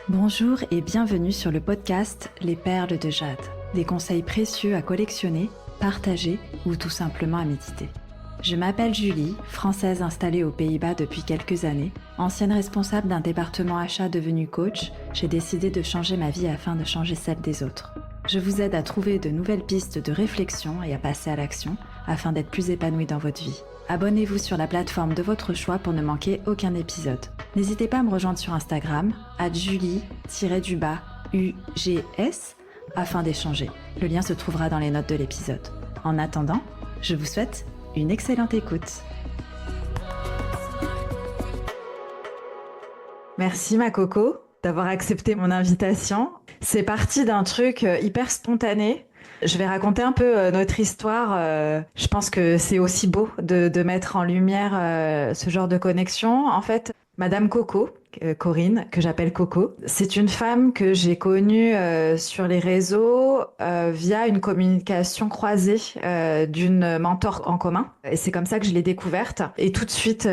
Bonjour et bienvenue sur le podcast Les Perles de Jade. Des conseils précieux à collectionner, partager ou tout simplement à méditer. Je m'appelle Julie, française installée aux Pays-Bas depuis quelques années. Ancienne responsable d'un département achat devenu coach, j'ai décidé de changer ma vie afin de changer celle des autres. Je vous aide à trouver de nouvelles pistes de réflexion et à passer à l'action afin d'être plus épanoui dans votre vie. Abonnez-vous sur la plateforme de votre choix pour ne manquer aucun épisode. N'hésitez pas à me rejoindre sur Instagram, @julie-ugs, afin d'échanger. Le lien se trouvera dans les notes de l'épisode. En attendant, je vous souhaite une excellente écoute. Merci ma Coco d'avoir accepté mon invitation. C'est parti d'un truc hyper spontané. Je vais raconter un peu notre histoire. Je pense que c'est aussi beau de mettre en lumière ce genre de connexion. En fait, Madame Coco, Corinne, que j'appelle Coco, c'est une femme que j'ai connue sur les réseaux via une communication croisée d'une mentor en commun. Et c'est comme ça que je l'ai découverte. Et tout de suite,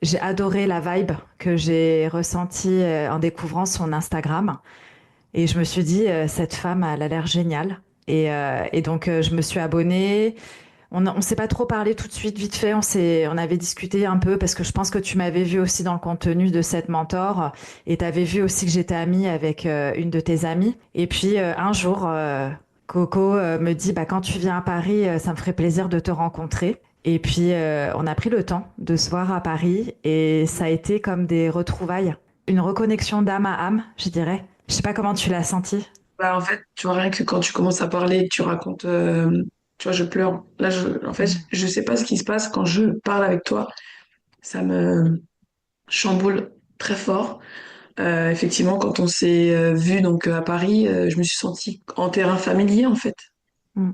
j'ai adoré la vibe que j'ai ressentie en découvrant son Instagram. Et je me suis dit, cette femme, elle a l'air géniale. Et donc, je me suis abonnée. On s'est pas trop parlé tout de suite, vite fait. On avait discuté un peu parce que je pense que tu m'avais vu aussi dans le contenu de cette mentor et tu avais vu aussi que j'étais amie avec une de tes amies. Et puis, un jour, Coco me dit, bah, quand tu viens à Paris, ça me ferait plaisir de te rencontrer. Et puis, on a pris le temps de se voir à Paris et ça a été comme des retrouvailles. Une reconnexion d'âme à âme, je dirais. Je sais pas comment tu l'as senti. Bah, en fait, tu vois, rien que quand tu commences à parler et que tu racontes, tu vois, je pleure. Là, en fait, je sais pas ce qui se passe quand je parle avec toi. Ça me chamboule très fort. Effectivement, quand on s'est vu donc à Paris, je me suis sentie en terrain familier, en fait. Mm.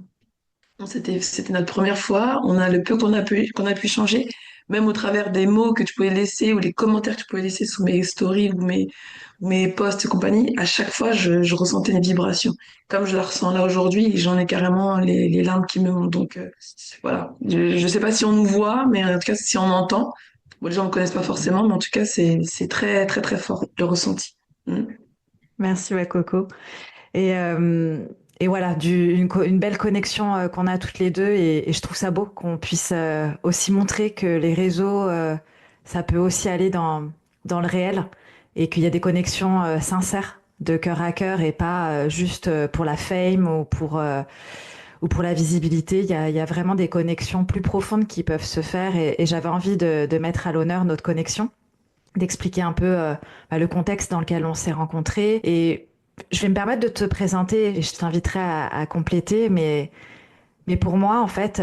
C'était notre première fois. On a le peu qu'on a pu changer, même au travers des mots que tu pouvais laisser ou les commentaires que tu pouvais laisser sous mes stories ou mes posts et compagnie. À chaque fois, je ressentais une vibration. Comme je la ressens là aujourd'hui, j'en ai carrément les larmes qui me montent. Donc, voilà. Je sais pas si on nous voit, mais en tout cas, si on entend. Bon, les gens ne me connaissent pas forcément, mais en tout cas, c'est très, très, très fort, le ressenti. Mm. Merci, ouais, Coco. Et, euh, et voilà, une belle connexion qu'on a toutes les deux. Et je trouve ça beau qu'on puisse aussi montrer que les réseaux, ça peut aussi aller dans le réel et qu'il y a des connexions sincères de cœur à cœur et pas juste pour la fame ou pour la visibilité. Il y a vraiment des connexions plus profondes qui peuvent se faire et j'avais envie de mettre à l'honneur notre connexion, d'expliquer un peu le contexte dans lequel on s'est rencontrés. Et je vais me permettre de te présenter et je t'inviterai à compléter. Mais pour moi, en fait,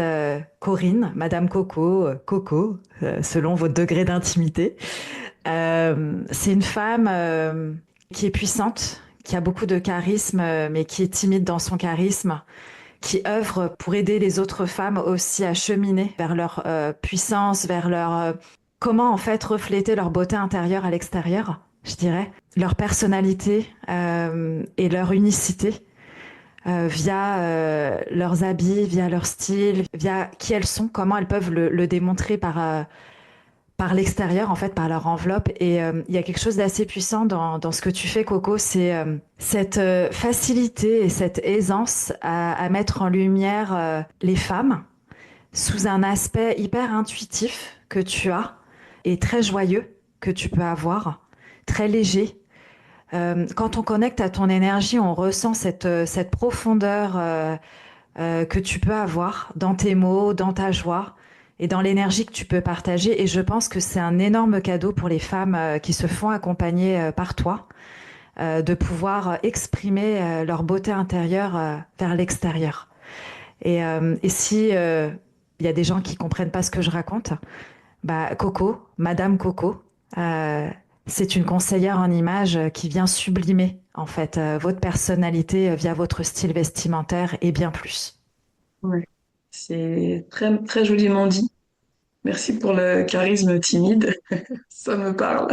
Corinne, Madame Coco, Coco, selon votre degré d'intimité, c'est une femme qui est puissante, qui a beaucoup de charisme, mais qui est timide dans son charisme, qui œuvre pour aider les autres femmes aussi à cheminer vers leur puissance, vers leur comment en fait refléter leur beauté intérieure à l'extérieur, je dirais, leur personnalité et leur unicité via leurs habits, via leur style, via qui elles sont, comment elles peuvent le démontrer par l'extérieur, en fait, par leur enveloppe. Et il y a quelque chose d'assez puissant dans ce que tu fais, Coco, c'est cette facilité et cette aisance à mettre en lumière les femmes sous un aspect hyper intuitif que tu as et très joyeux que tu peux avoir, très léger. Quand on connecte à ton énergie, on ressent cette profondeur que tu peux avoir dans tes mots, dans ta joie et dans l'énergie que tu peux partager. Et je pense que c'est un énorme cadeau pour les femmes qui se font accompagner par toi, de pouvoir exprimer leur beauté intérieure vers l'extérieur. Et si il y a des gens qui comprennent pas ce que je raconte, bah Coco, Madame Coco, euh, c'est une conseillère en images qui vient sublimer en fait votre personnalité via votre style vestimentaire et bien plus. Ouais. C'est très, très joliment dit. Merci pour le charisme timide. Ça me parle.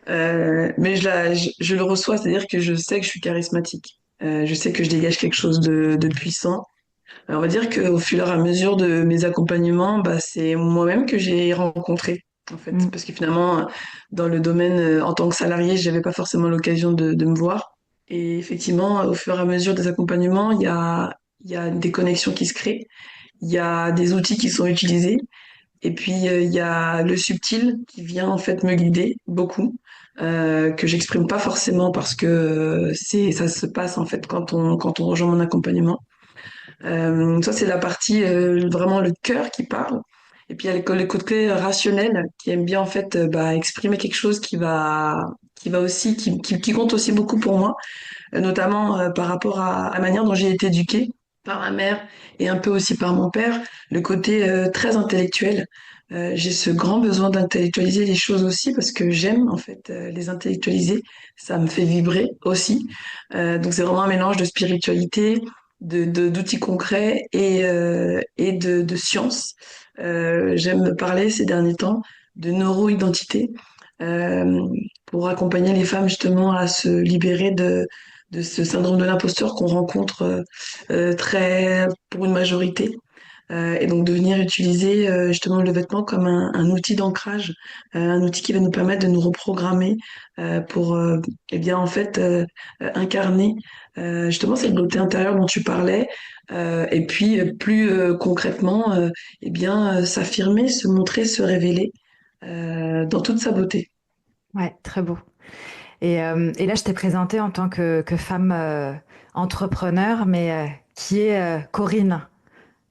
Mais je le reçois, c'est-à-dire que je sais que je suis charismatique. Je sais que je dégage quelque chose de puissant. Alors, on va dire qu'au fur et à mesure de mes accompagnements, bah, c'est moi-même que j'ai rencontré. en fait. Mm. Parce que finalement, dans le domaine, en tant que salarié, j'avais pas forcément l'occasion de me voir. Et effectivement, au fur et à mesure des accompagnements, il y a des connexions qui se créent, il y a des outils qui sont utilisés, et puis il y a le subtil qui vient en fait me guider beaucoup, que j'exprime pas forcément parce que ça se passe en fait quand on rejoint mon accompagnement. Ça, c'est la partie vraiment le cœur qui parle. Et puis il y a le côté rationnel qui aime bien en fait bah, exprimer quelque chose qui va aussi qui compte aussi beaucoup pour moi, notamment par rapport à la manière dont j'ai été éduquée par ma mère et un peu aussi par mon père, le côté très intellectuel. J'ai ce grand besoin d'intellectualiser les choses aussi parce que j'aime en fait les intellectualiser. Ça me fait vibrer aussi. Donc c'est vraiment un mélange de spiritualité, d'outils concrets et de science. J'aime me parler ces derniers temps de neuroidentité euh, pour accompagner les femmes justement à se libérer de ce syndrome de l'imposteur qu'on rencontre très pour une majorité. Et donc de venir utiliser justement le vêtement comme un outil d'ancrage, un outil qui va nous permettre de nous reprogrammer pour eh bien en fait incarner justement cette beauté intérieure dont tu parlais, et puis plus concrètement eh bien s'affirmer, se montrer, se révéler dans toute sa beauté. Ouais, très beau. Et là, je t'ai présentée en tant que femme entrepreneur, mais qui est Corinne,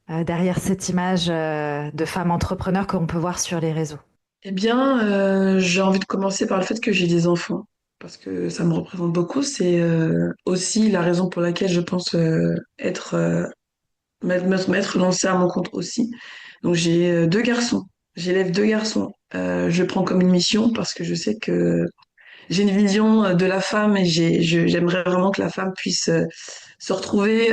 derrière cette image de femme entrepreneur qu'on peut voir sur les réseaux. Eh bien, j'ai envie de commencer par le fait que j'ai des enfants, parce que ça me représente beaucoup. C'est aussi la raison pour laquelle je pense être m'être lancée à mon compte aussi. Donc j'ai deux garçons. J'élève deux garçons. Je prends comme une mission parce que je sais que j'ai une vision de la femme et j'aimerais vraiment que la femme puisse se retrouver,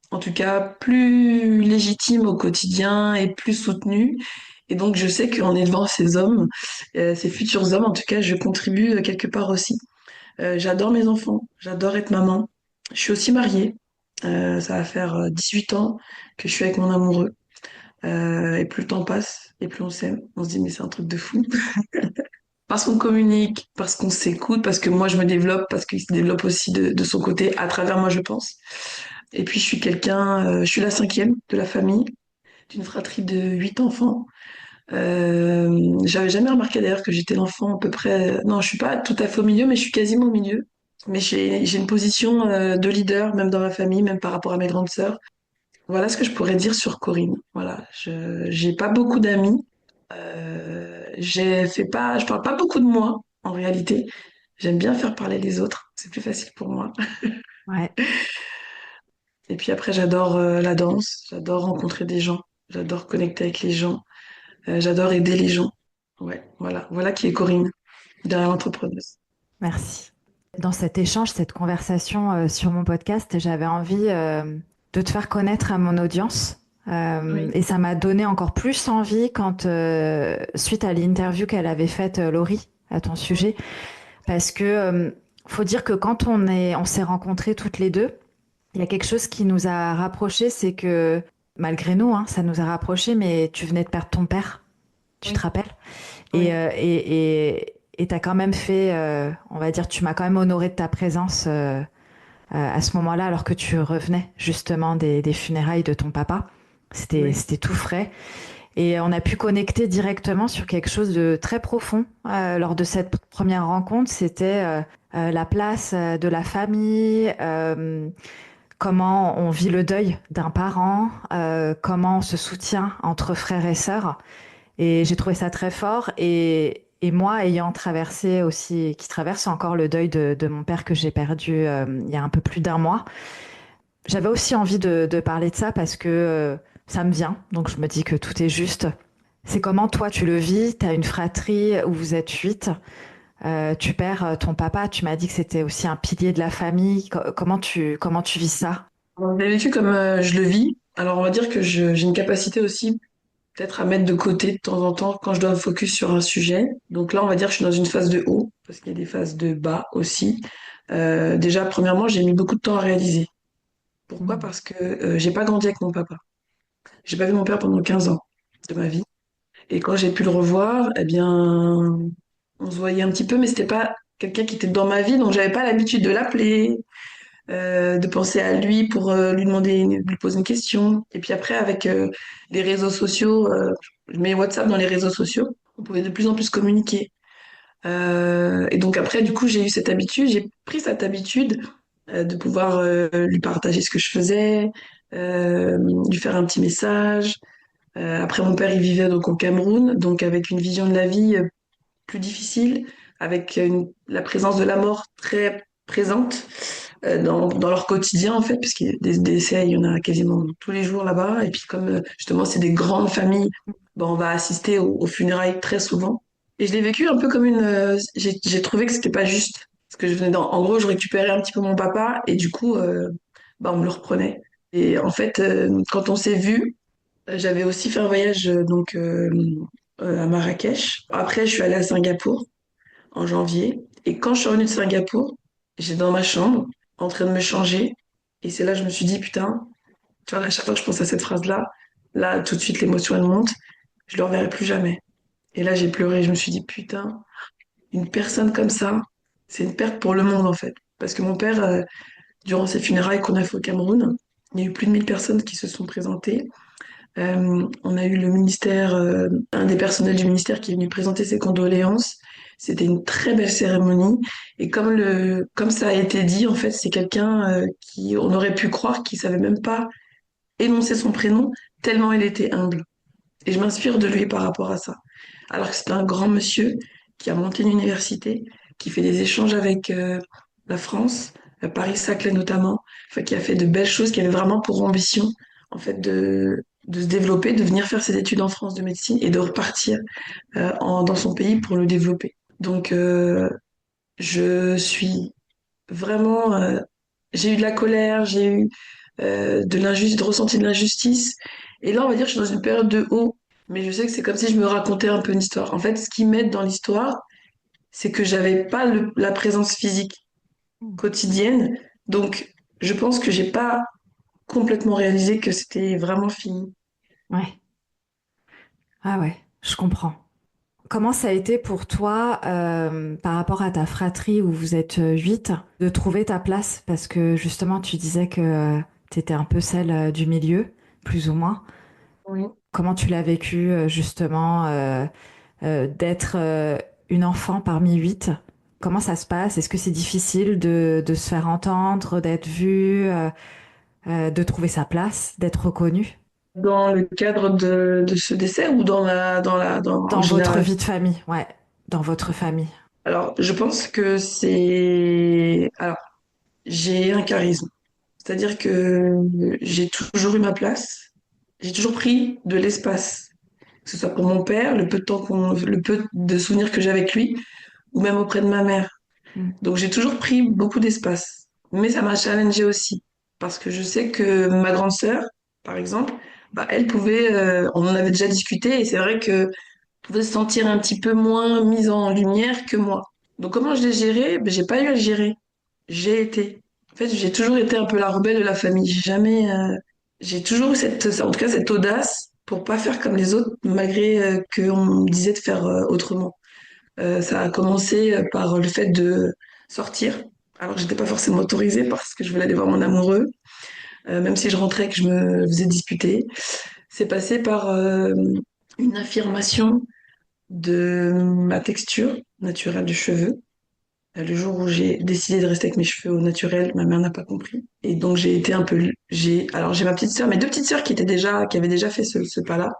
en tout cas, plus légitime au quotidien et plus soutenue. Et donc, je sais qu'en élevant ces hommes, ces futurs hommes, en tout cas, je contribue quelque part aussi. J'adore mes enfants, j'adore être maman. Je suis aussi mariée. Ça va faire 18 ans que je suis avec mon amoureux. Et plus le temps passe, et plus on s'aime. On se dit, mais c'est un truc de fou. Parce qu'on communique, parce qu'on s'écoute, parce que moi je me développe, parce qu'il se développe aussi de son côté, à travers moi je pense. Et puis je suis la cinquième de la famille, d'une fratrie de 8 enfants. J'avais jamais remarqué d'ailleurs que j'étais l'enfant à peu près. Non, je suis pas tout à fait au milieu, mais je suis quasiment au milieu. Mais j'ai une position de leader, même dans ma famille, même par rapport à mes grandes sœurs. Voilà ce que je pourrais dire sur Corinne. Voilà, j'ai pas beaucoup d'amis. Je parle pas beaucoup de moi en réalité. J'aime bien faire parler les autres. C'est plus facile pour moi. Ouais, Et puis après, j'adore la danse. J'adore rencontrer des gens. J'adore connecter avec les gens. J'adore aider les gens. Ouais, voilà. Voilà qui est Corinne, derrière l'entrepreneuse. merci. Dans cet échange, cette conversation sur mon podcast, j'avais envie de te faire connaître à mon audience. Oui. Et ça m'a donné encore plus envie quand, suite à l'interview qu'elle avait faite, Laurie, à ton sujet, parce que faut dire que quand on s'est rencontrés toutes les deux, il y a quelque chose qui nous a rapprochés, c'est que malgré nous, hein, ça nous a rapprochés, mais tu venais de perdre ton père, tu te Oui, rappelles? Et oui, t'as quand même fait, on va dire, tu m'as quand même honoré de ta présence à ce moment-là, alors que tu revenais justement des funérailles de ton papa. oui. C'était tout frais. Et on a pu connecter directement sur quelque chose de très profond lors de cette première rencontre. C'était la place de la famille, comment on vit le deuil d'un parent, comment on se soutient entre frères et sœurs. Et j'ai trouvé ça très fort. Et moi, ayant traversé aussi, qui traverse encore le deuil de mon père que j'ai perdu il y a un peu plus d'un mois, j'avais aussi envie de parler de ça parce que ça me vient. Donc je me dis que tout est juste. C'est comment toi tu le vis? Tu as une fratrie où vous êtes 8. Tu perds ton papa. Tu m'as dit que c'était aussi un pilier de la famille. Comment tu vis ça? Je l'ai vécu comme je le vis. Alors on va dire que j'ai une capacité aussi peut-être à mettre de côté de temps en temps quand je dois me focus sur un sujet. Donc là, on va dire que je suis dans une phase de haut, parce qu'il y a des phases de bas aussi. Déjà, premièrement, j'ai mis beaucoup de temps à réaliser. Pourquoi? Mm. Parce que j'ai pas grandi avec mon papa. J'ai pas vu mon père pendant 15 ans de ma vie. Et quand j'ai pu le revoir, eh bien, on se voyait un petit peu, mais c'était pas quelqu'un qui était dans ma vie, donc j'avais pas l'habitude de l'appeler, de penser à lui pour lui demander, lui poser une question. Et puis après, avec les réseaux sociaux, je mets WhatsApp dans les réseaux sociaux, on pouvait de plus en plus communiquer. Et donc après, du coup, j'ai eu cette habitude, j'ai pris cette habitude de pouvoir lui partager ce que je faisais, euh, lui faire un petit message. Après, mon père, il vivait donc au Cameroun, donc avec une vision de la vie plus difficile, avec la présence de la mort très présente dans leur quotidien, en fait, puisqu'il y a des décès, il y en a quasiment tous les jours là-bas. Et puis, comme justement, c'est des grandes familles, bon, on va assister aux funérailles très souvent. Et je l'ai vécu un peu comme une. J'ai trouvé que c'était pas juste. Parce que je venais en gros, je récupérais un petit peu mon papa, et du coup, bah, on me le reprenait. Et en fait, quand on s'est vu, j'avais aussi fait un voyage à Marrakech. Après, je suis allée à Singapour en janvier. Et quand je suis revenue de Singapour, j'étais dans ma chambre, en train de me changer. Et c'est là que je me suis dit, putain, tu vois, à chaque fois que je pense à cette phrase-là, là, tout de suite, l'émotion, elle monte. Je le reverrai plus jamais. Et là, j'ai pleuré. Je me suis dit, putain, une personne comme ça, c'est une perte pour le monde, en fait. Parce que mon père, durant ses funérailles qu'on a fait au Cameroun, il y a eu plus de 1000 personnes qui se sont présentées. On a eu le ministère, un des personnels du ministère qui est venu présenter ses condoléances. C'était une très belle cérémonie. Et comme ça a été dit, en fait, c'est quelqu'un qui, on aurait pu croire qu'il savait même pas énoncer son prénom, tellement il était humble. Et je m'inspire de lui par rapport à ça. Alors que c'est un grand monsieur qui a monté une université, qui fait des échanges avec la France, Paris-Saclay notamment, enfin, qui a fait de belles choses, qui avait vraiment pour ambition en fait de se développer, de venir faire ses études en France de médecine et de repartir dans son pays pour le développer. Donc je suis vraiment, j'ai eu de la colère, j'ai eu de l'injustice, de ressenti de l'injustice. Et là, on va dire que je suis dans une période de haut, mais je sais que c'est comme si je me racontais un peu une histoire. En fait, ce qui m'aide dans l'histoire, c'est que j'avais pas la présence physique quotidienne. Donc, je pense que j'ai pas complètement réalisé que c'était vraiment fini. Ouais. Ah ouais, je comprends. Comment ça a été pour toi, par rapport à ta fratrie où vous êtes 8, de trouver ta place? Parce que justement, tu disais que tu étais un peu celle du milieu, plus ou moins. Oui. Comment tu l'as vécu, justement, d'être une enfant parmi 8? Comment ça se passe? Est-ce que c'est difficile de se faire entendre, d'être vue, de trouver sa place, d'être reconnue Dans le cadre de ce décès ou en dans votre général? vie de famille? Ouais, dans votre famille. Alors, je pense que c'est... Alors, j'ai un charisme. C'est-à-dire que j'ai toujours eu ma place. J'ai toujours pris de l'espace. Que ce soit pour mon père, le peu de souvenirs que j'ai avec lui, ou même auprès de ma mère. Mm. Donc, j'ai toujours pris beaucoup d'espace. Mais ça m'a challengée aussi. Parce que je sais que ma grande sœur, par exemple, bah, elle pouvait, on en avait déjà discuté, et c'est vrai que pouvait se sentir un petit peu moins mise en lumière que moi. Donc comment je l'ai géré? Ben, j'ai pas eu à le gérer. J'ai été. En fait, j'ai toujours été un peu la rebelle de la famille. J'ai jamais, j'ai toujours eu en tout cas, cette audace pour pas faire comme les autres, malgré qu'on me disait de faire autrement. Ça a commencé par le fait de sortir. Alors que j'étais pas forcément autorisée parce que je voulais aller voir mon amoureux, même si je rentrais et que je me faisais disputer. C'est passé par une affirmation de ma texture naturelle du cheveu. Le jour où j'ai décidé de rester avec mes cheveux au naturel, ma mère n'a pas compris. Et donc j'ai été un peu, alors j'ai ma petite sœur, mes deux petites sœurs qui avaient déjà fait ce pas-là.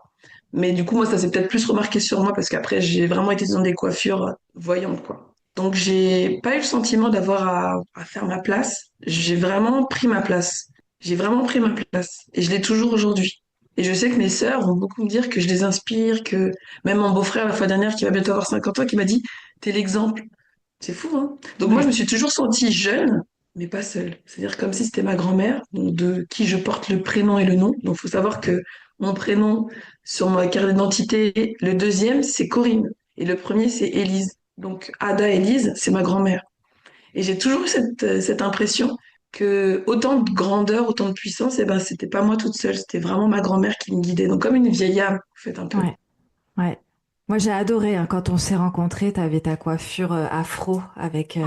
Mais du coup, moi, ça s'est peut-être plus remarqué sur moi parce qu'après, j'ai vraiment été dans des coiffures voyantes, quoi. Donc j'ai pas eu le sentiment d'avoir à faire ma place. J'ai vraiment pris ma place. J'ai vraiment pris ma place. Et je l'ai toujours aujourd'hui. Et je sais que mes sœurs vont beaucoup me dire que je les inspire, que même mon beau-frère, la fois dernière, qui va bientôt avoir 50 ans, qui m'a dit, t'es l'exemple. C'est fou, hein? Donc moi, je me Ouais. suis toujours sentie jeune, mais pas seule. C'est-à-dire comme si c'était ma grand-mère, donc de qui je porte le prénom et le nom. Donc il faut savoir que mon prénom sur ma carte d'identité, le deuxième, c'est Corinne. Et le premier, c'est Élise. Donc Ada Élise, c'est ma grand-mère. Et j'ai toujours eu cette impression que autant de grandeur, autant de puissance, eh ben, c'était pas moi toute seule, c'était vraiment ma grand-mère qui me guidait. Donc comme une vieille âme, en fait, un peu. Ouais. Ouais. Moi, j'ai adoré hein, quand on s'est rencontrés, t'avais ta coiffure afro Ouais, avec les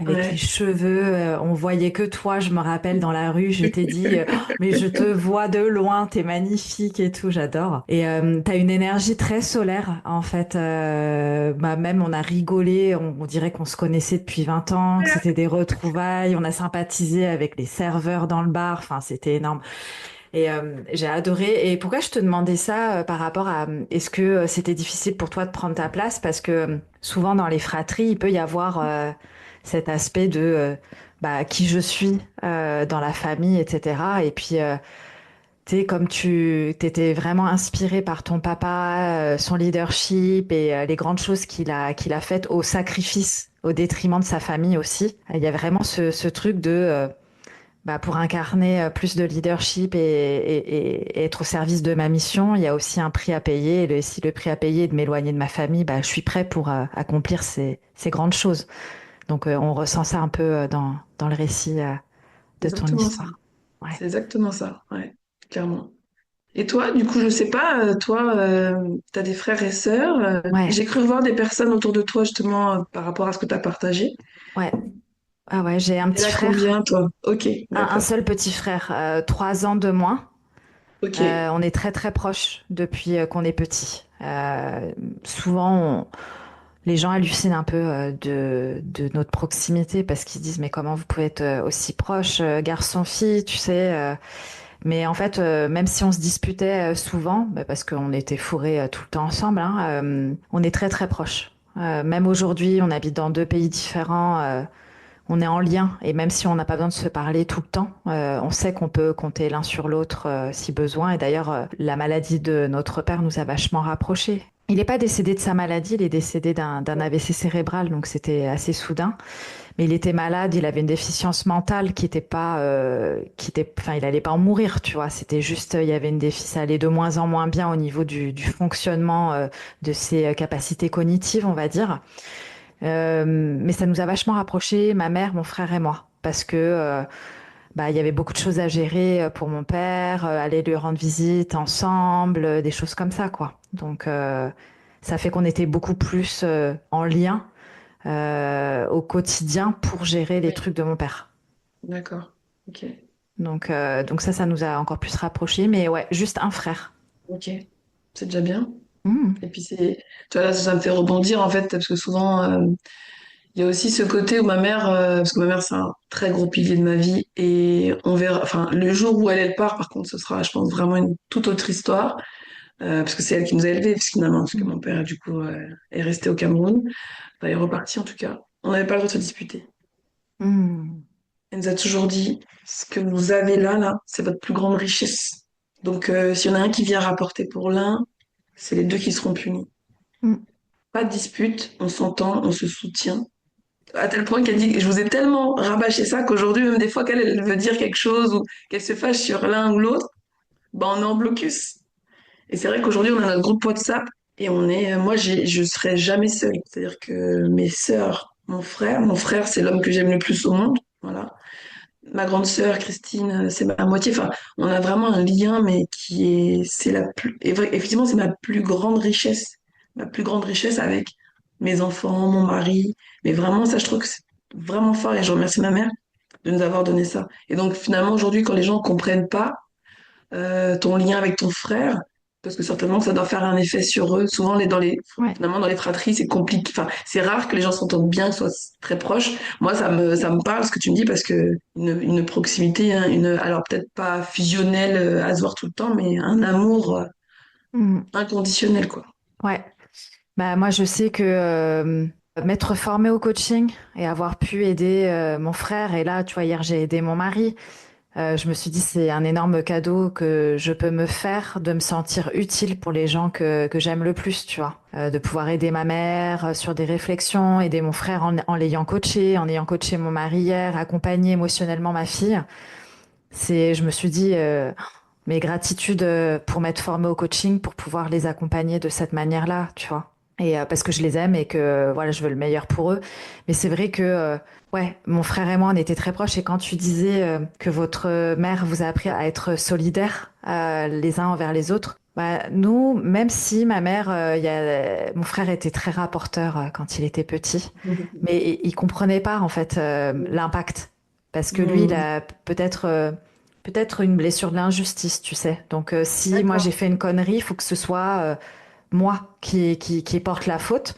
ouais. cheveux. On voyait que toi, je me rappelle dans la rue, je t'ai dit, oh, mais je te vois de loin, t'es magnifique et tout, j'adore. Et t'as une énergie très solaire, en fait. Bah, même on a rigolé, on dirait qu'on se connaissait depuis 20 ans, que c'était des retrouvailles, on a sympathisé avec les serveurs dans le bar, enfin, c'était énorme. Et j'ai adoré. Et pourquoi je te demandais ça par rapport à est-ce que c'était difficile pour toi de prendre ta place? Parce que souvent dans les fratries, il peut y avoir cet aspect de bah, qui je suis dans la famille, etc. Et puis, tu sais, comme tu t'étais vraiment inspiré par ton papa, son leadership et les grandes choses qu'il a faites au sacrifice, au détriment de sa famille aussi. Il y a vraiment ce truc de bah, pour incarner plus de leadership et être au service de ma mission, il y a aussi un prix à payer. Et si le prix à payer est de m'éloigner de ma famille, bah, je suis prêt pour accomplir ces grandes choses. Donc, on ressent ça un peu dans le récit de ton Exactement ça. histoire. Ouais, C'est exactement ça, ouais, clairement. Et toi, du coup, je sais pas, toi, t'as des frères et sœurs. ouais, J'ai cru voir des personnes autour de toi, justement, par rapport à ce que t'as partagé. ouais. Ah ouais, j'ai un T'es petit là frère, combien, toi? Ok, un d'accord. seul petit frère, 3 ans de moins. Ok, On est très très proches depuis qu'on est petit. Souvent, les gens hallucinent un peu de notre proximité parce qu'ils se disent mais comment vous pouvez être aussi proche, garçon-fille, tu sais. Mais en fait, même si on se disputait souvent, bah, parce qu'on était fourrés tout le temps ensemble, hein, on est très très proches. Même aujourd'hui, on habite dans 2 pays différents. On est en lien et même si on n'a pas besoin de se parler tout le temps, on sait qu'on peut compter l'un sur l'autre si besoin. Et d'ailleurs, la maladie de notre père nous a vachement rapprochés. Il n'est pas décédé de sa maladie, il est décédé d'un AVC cérébral, donc c'était assez soudain. Mais il était malade, il avait une déficience mentale qui était pas, enfin, il allait pas en mourir, tu vois. C'était juste, il y avait une déficience, ça allait de moins en moins bien au niveau du fonctionnement de ses capacités cognitives, on va dire. Mais ça nous a vachement rapprochés, ma mère, mon frère et moi, parce que bah, il y avait beaucoup de choses à gérer pour mon père, aller lui rendre visite ensemble, des choses comme ça, quoi. Donc, ça fait qu'on était beaucoup plus en lien au quotidien pour gérer les ouais, trucs de mon père. d'accord. Ok, Donc ça nous a encore plus rapprochés. Mais ouais, juste un frère. ok. C'est déjà bien. Mmh. Et puis c'est, tu vois, là, ça me fait rebondir, en fait, parce que souvent, il y a aussi ce côté où ma mère, parce que ma mère, c'est un très gros pilier de ma vie, et on verra, enfin, le jour où elle part, par contre, ce sera, je pense, vraiment une toute autre histoire. Parce que c'est elle qui nous a élevés, finalement, parce que Mmh. mon père, du coup, est resté au Cameroun. Enfin, il est reparti, en tout cas. On n'avait pas le droit de se disputer. Mmh. Elle nous a toujours dit, ce que vous avez là, c'est votre plus grande richesse. Donc, s'il y en a un qui vient rapporter pour l'un, c'est les deux qui seront punis. Mmh. Pas de dispute, on s'entend, on se soutient. À tel point qu'elle dit, je vous ai tellement rabâché ça qu'aujourd'hui, même des fois qu'elle elle veut dire quelque chose ou qu'elle se fâche sur l'un ou l'autre, ben on est en blocus. Et c'est vrai qu'aujourd'hui, on a notre groupe WhatsApp et on est, moi, je serai jamais seule. C'est-à-dire que mes sœurs, mon frère, c'est l'homme que j'aime le plus au monde. Voilà. Ma grande sœur, Christine, c'est ma moitié. Enfin, on a vraiment un lien, mais c'est la plus, effectivement, c'est ma plus grande richesse. Ma plus grande richesse avec mes enfants, mon mari. Mais vraiment, ça, je trouve que c'est vraiment fort et je remercie ma mère de nous avoir donné ça. Et donc, finalement, aujourd'hui, quand les gens comprennent pas, ton lien avec ton frère, parce que certainement que ça doit faire un effet sur eux. Souvent, Ouais. finalement, dans les fratries, c'est compliqué. Enfin, c'est rare que les gens s'entendent bien, soient très proches. Moi, ça me parle ce que tu me dis parce que une proximité, hein, alors peut-être pas fusionnelle à se voir tout le temps, mais un amour Mmh. inconditionnel, quoi. Ouais. Bah, moi, je sais que m'être formée au coaching et avoir pu aider mon frère, et là, tu vois, hier, j'ai aidé mon mari. Je me suis dit, c'est un énorme cadeau que je peux me faire de me sentir utile pour les gens que j'aime le plus, tu vois. De pouvoir aider ma mère sur des réflexions, aider mon frère en ayant coaché mon mari hier, accompagner émotionnellement ma fille. Je me suis dit, mes gratitudes pour m'être formée au coaching, pour pouvoir les accompagner de cette manière-là, tu vois. Et parce que je les aime et que voilà, je veux le meilleur pour eux. Mais c'est vrai que ouais, mon frère et moi, on était très proches. Et quand tu disais que votre mère vous a appris à être solidaires les uns envers les autres, Bah, nous, même si ma mère, mon frère était très rapporteur quand il était petit, mais il comprenait pas en fait l'impact, parce que lui, il Hmm. a peut-être une blessure de l'injustice, tu sais. Donc, si moi j'ai D'accord. fait une connerie, il faut que ce soit moi qui porte la faute.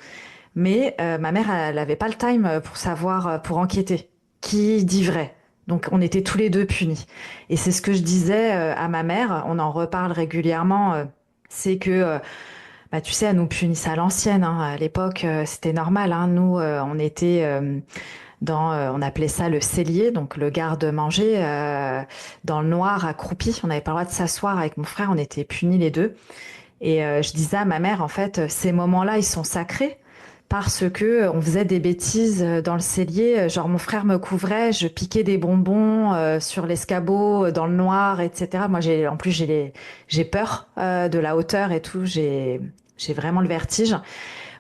Mais ma mère, elle n'avait pas le time pour savoir, pour enquêter. Qui dit vrai? Donc on était tous les deux punis. Et c'est ce que je disais à ma mère, on en reparle régulièrement, c'est que, bah, tu sais, elle nous punissait à l'ancienne, hein. À l'époque, c'était normal, hein. Nous, on était on appelait ça le cellier, donc le garde-manger, dans le noir, accroupi. On n'avait pas le droit de s'asseoir avec mon frère, on était punis les deux. Et je disais à ma mère, en fait, ces moments-là, ils sont sacrés parce que on faisait des bêtises dans le cellier. Genre, mon frère me couvrait, je piquais des bonbons sur l'escabeau, dans le noir, etc. Moi, en plus, j'ai peur de la hauteur et tout. J'ai vraiment le vertige.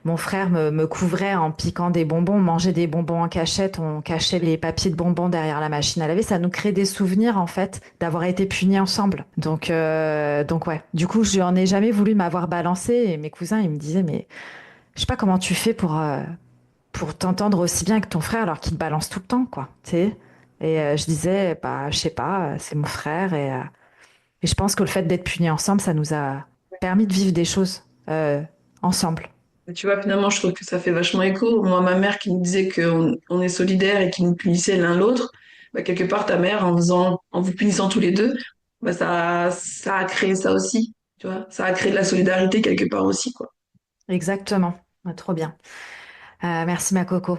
Mon frère me couvrait en piquant des bonbons, on mangeait des bonbons en cachette, on cachait les papiers de bonbons derrière la machine à laver. Ça nous crée des souvenirs, en fait, d'avoir été punis ensemble. Donc ouais. Du coup, je n'en ai jamais voulu m'avoir balancé et mes cousins, ils me disaient, mais je sais pas comment tu fais pour t'entendre aussi bien que ton frère alors qu'il te balance tout le temps, quoi. Tu sais? Et je disais, bah, je sais pas, c'est mon frère et je pense que le fait d'être punis ensemble, ça nous a permis de vivre des choses ensemble. Et tu vois, finalement, je trouve que ça fait vachement écho. Moi, ma mère qui me disait qu'on on est solidaires et qui nous punissait l'un l'autre, bah, quelque part, ta mère, en vous punissant tous les deux, bah, ça a créé ça aussi. Tu vois, ça a créé de la solidarité quelque part aussi, quoi. Exactement. Ah, trop bien. Merci ma coco.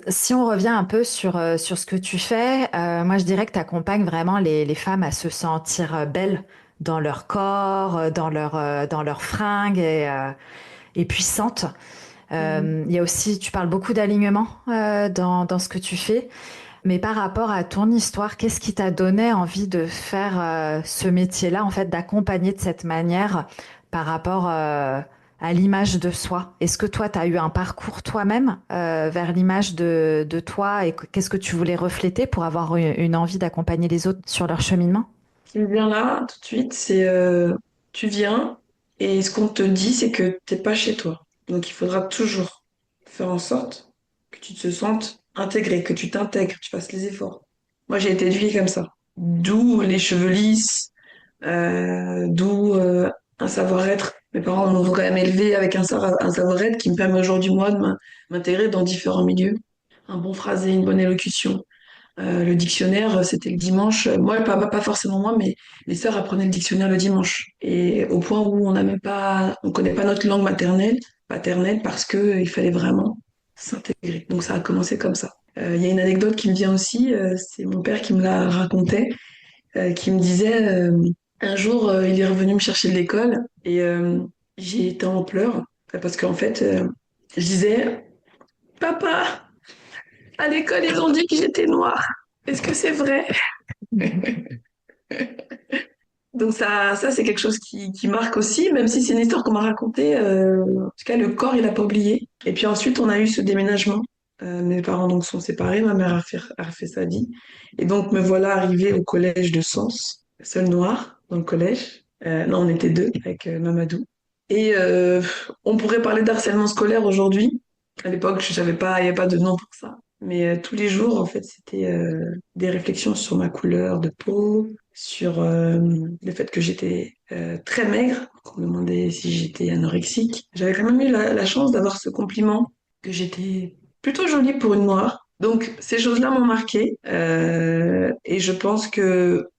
Si on revient un peu sur ce que tu fais, moi je dirais que tu accompagnes vraiment les femmes à se sentir belles dans leur corps, dans leurs fringues et puissantes. Mhm. Il y a aussi, tu parles beaucoup d'alignement dans ce que tu fais, mais par rapport à ton histoire, qu'est-ce qui t'a donné envie de faire ce métier-là, en fait, d'accompagner de cette manière par rapport à l'image de soi? Est-ce que toi, tu as eu un parcours toi-même vers l'image de toi et qu'est-ce que tu voulais refléter pour avoir une envie d'accompagner les autres sur leur cheminement? Ce qui me vient là, tout de suite, c'est tu viens et ce qu'on te dit, c'est que t'es pas chez toi. Donc, il faudra toujours faire en sorte que tu te sentes intégré, que tu t'intègres, que tu fasses les efforts. Moi, j'ai été éduquée comme ça. D'où les cheveux lisses, d'où un savoir-être. Mes parents m'ont quand même élevé avec un savoir-être qui me permet aujourd'hui, moi, de m'intégrer dans différents milieux. Un bon phrasé, une bonne élocution. Le dictionnaire, c'était le dimanche. Moi, pas forcément moi, mais les sœurs apprenaient le dictionnaire le dimanche. Et au point où on n'a même pas, on connaît pas notre langue paternelle, parce que il fallait vraiment s'intégrer. Donc ça a commencé comme ça. Il y a une anecdote qui me vient aussi, c'est mon père qui me l'a raconté, qui me disait un jour, il est revenu me chercher de l'école et j'ai été en pleurs parce qu'en fait, je disais, Papa, à l'école, ils ont dit que j'étais noire. Est-ce que c'est vrai? Donc ça c'est quelque chose qui marque aussi, même si c'est une histoire qu'on m'a racontée. En tout cas, le corps, il a pas oublié. Et puis ensuite, on a eu ce déménagement. Mes parents donc sont séparés, ma mère a refait sa vie. Et donc me voilà arrivée au collège de Sens, seule noire dans le collège. Non, on était deux avec Mamadou. Et on pourrait parler d'harcèlement scolaire aujourd'hui. À l'époque, je savais pas, il n'y avait pas de nom pour ça. Mais tous les jours, en fait, c'était des réflexions sur ma couleur de peau, sur le fait que j'étais très maigre. On me demandait si j'étais anorexique. J'avais quand même eu la chance d'avoir ce compliment que j'étais plutôt jolie pour une noire. Donc ces choses-là m'ont marquée et je pense que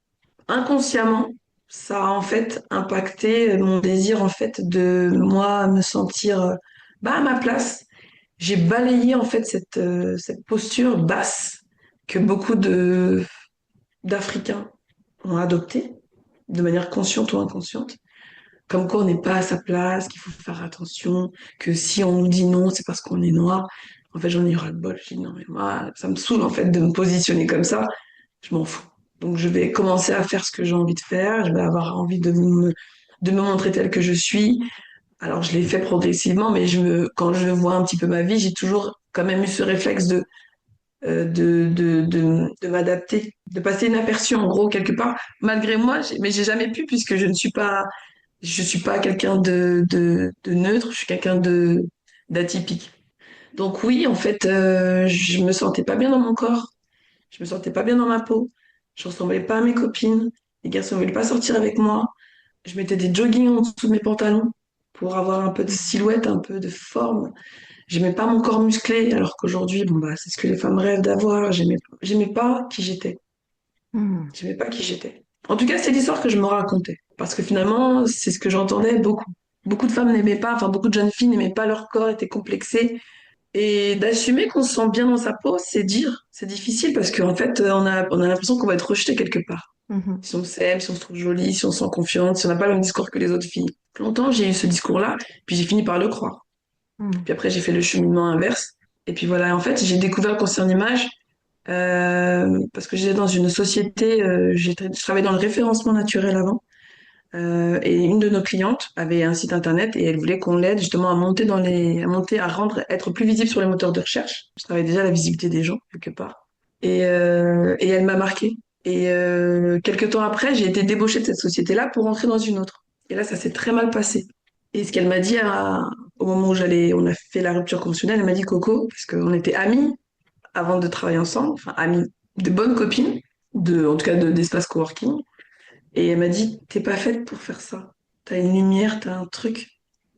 inconsciemment, ça a en fait impacté mon désir en fait de moi me sentir à ma place. J'ai balayé en fait cette posture basse que beaucoup de d'Africains ont adoptée de manière consciente ou inconsciente, comme quoi on n'est pas à sa place, qu'il faut faire attention, que si on nous dit non, c'est parce qu'on est noir. En fait, j'en ai ras le bol. Je dis non, mais moi, ça me saoule en fait de me positionner comme ça. Je m'en fous. Donc, je vais commencer à faire ce que j'ai envie de faire. Je vais avoir envie de me montrer telle que je suis. Alors, je l'ai fait progressivement, mais quand je vois un petit peu ma vie, j'ai toujours quand même eu ce réflexe de m'adapter, de passer inaperçu en gros quelque part, malgré moi, mais j'ai jamais pu puisque Je suis pas quelqu'un de neutre, je suis quelqu'un d'atypique. Donc oui, en fait, je me sentais pas bien dans mon corps, je me sentais pas bien dans ma peau, je ressemblais pas à mes copines, les garçons ne voulaient pas sortir avec moi, je mettais des joggings en dessous de mes pantalons pour avoir un peu de silhouette, un peu de forme. J'aimais pas mon corps musclé, alors qu'aujourd'hui, bon bah c'est ce que les femmes rêvent d'avoir. J'aimais pas qui j'étais. Mhm. J'aimais pas qui j'étais. En tout cas, c'est l'histoire que je me racontais. Parce que finalement, c'est ce que j'entendais beaucoup. Beaucoup de femmes n'aimaient pas, enfin beaucoup de jeunes filles n'aimaient pas leur corps, étaient complexées. Et d'assumer qu'on se sent bien dans sa peau, c'est dire, c'est difficile parce qu'en fait, on a l'impression qu'on va être rejeté quelque part. Mhm. Si on s'aime, si on se trouve jolie, si on se sent confiante, si on n'a pas le même discours que les autres filles. Longtemps, j'ai eu ce discours-là, puis j'ai fini par le croire. Mhm. Puis après, j'ai fait le cheminement inverse. Et puis voilà, en fait, j'ai découvert le concert image parce que j'étais dans une société, je travaillais dans le référencement naturel avant. Et une de nos clientes avait un site internet et elle voulait qu'on l'aide justement à monter à rendre, être plus visible sur les moteurs de recherche. Je travaillais déjà à la visibilité des gens quelque part. Et elle m'a marquée. Et quelques temps après, j'ai été débauchée de cette société-là pour entrer dans une autre. Et là, ça s'est très mal passé. Et ce qu'elle m'a dit au moment où on a fait la rupture conventionnelle, elle m'a dit Coco, parce qu'on était amis avant de travailler ensemble, enfin amies, de bonnes copines, en tout cas d'espace coworking. Et elle m'a dit, t'es pas faite pour faire ça. T'as une lumière, t'as un truc.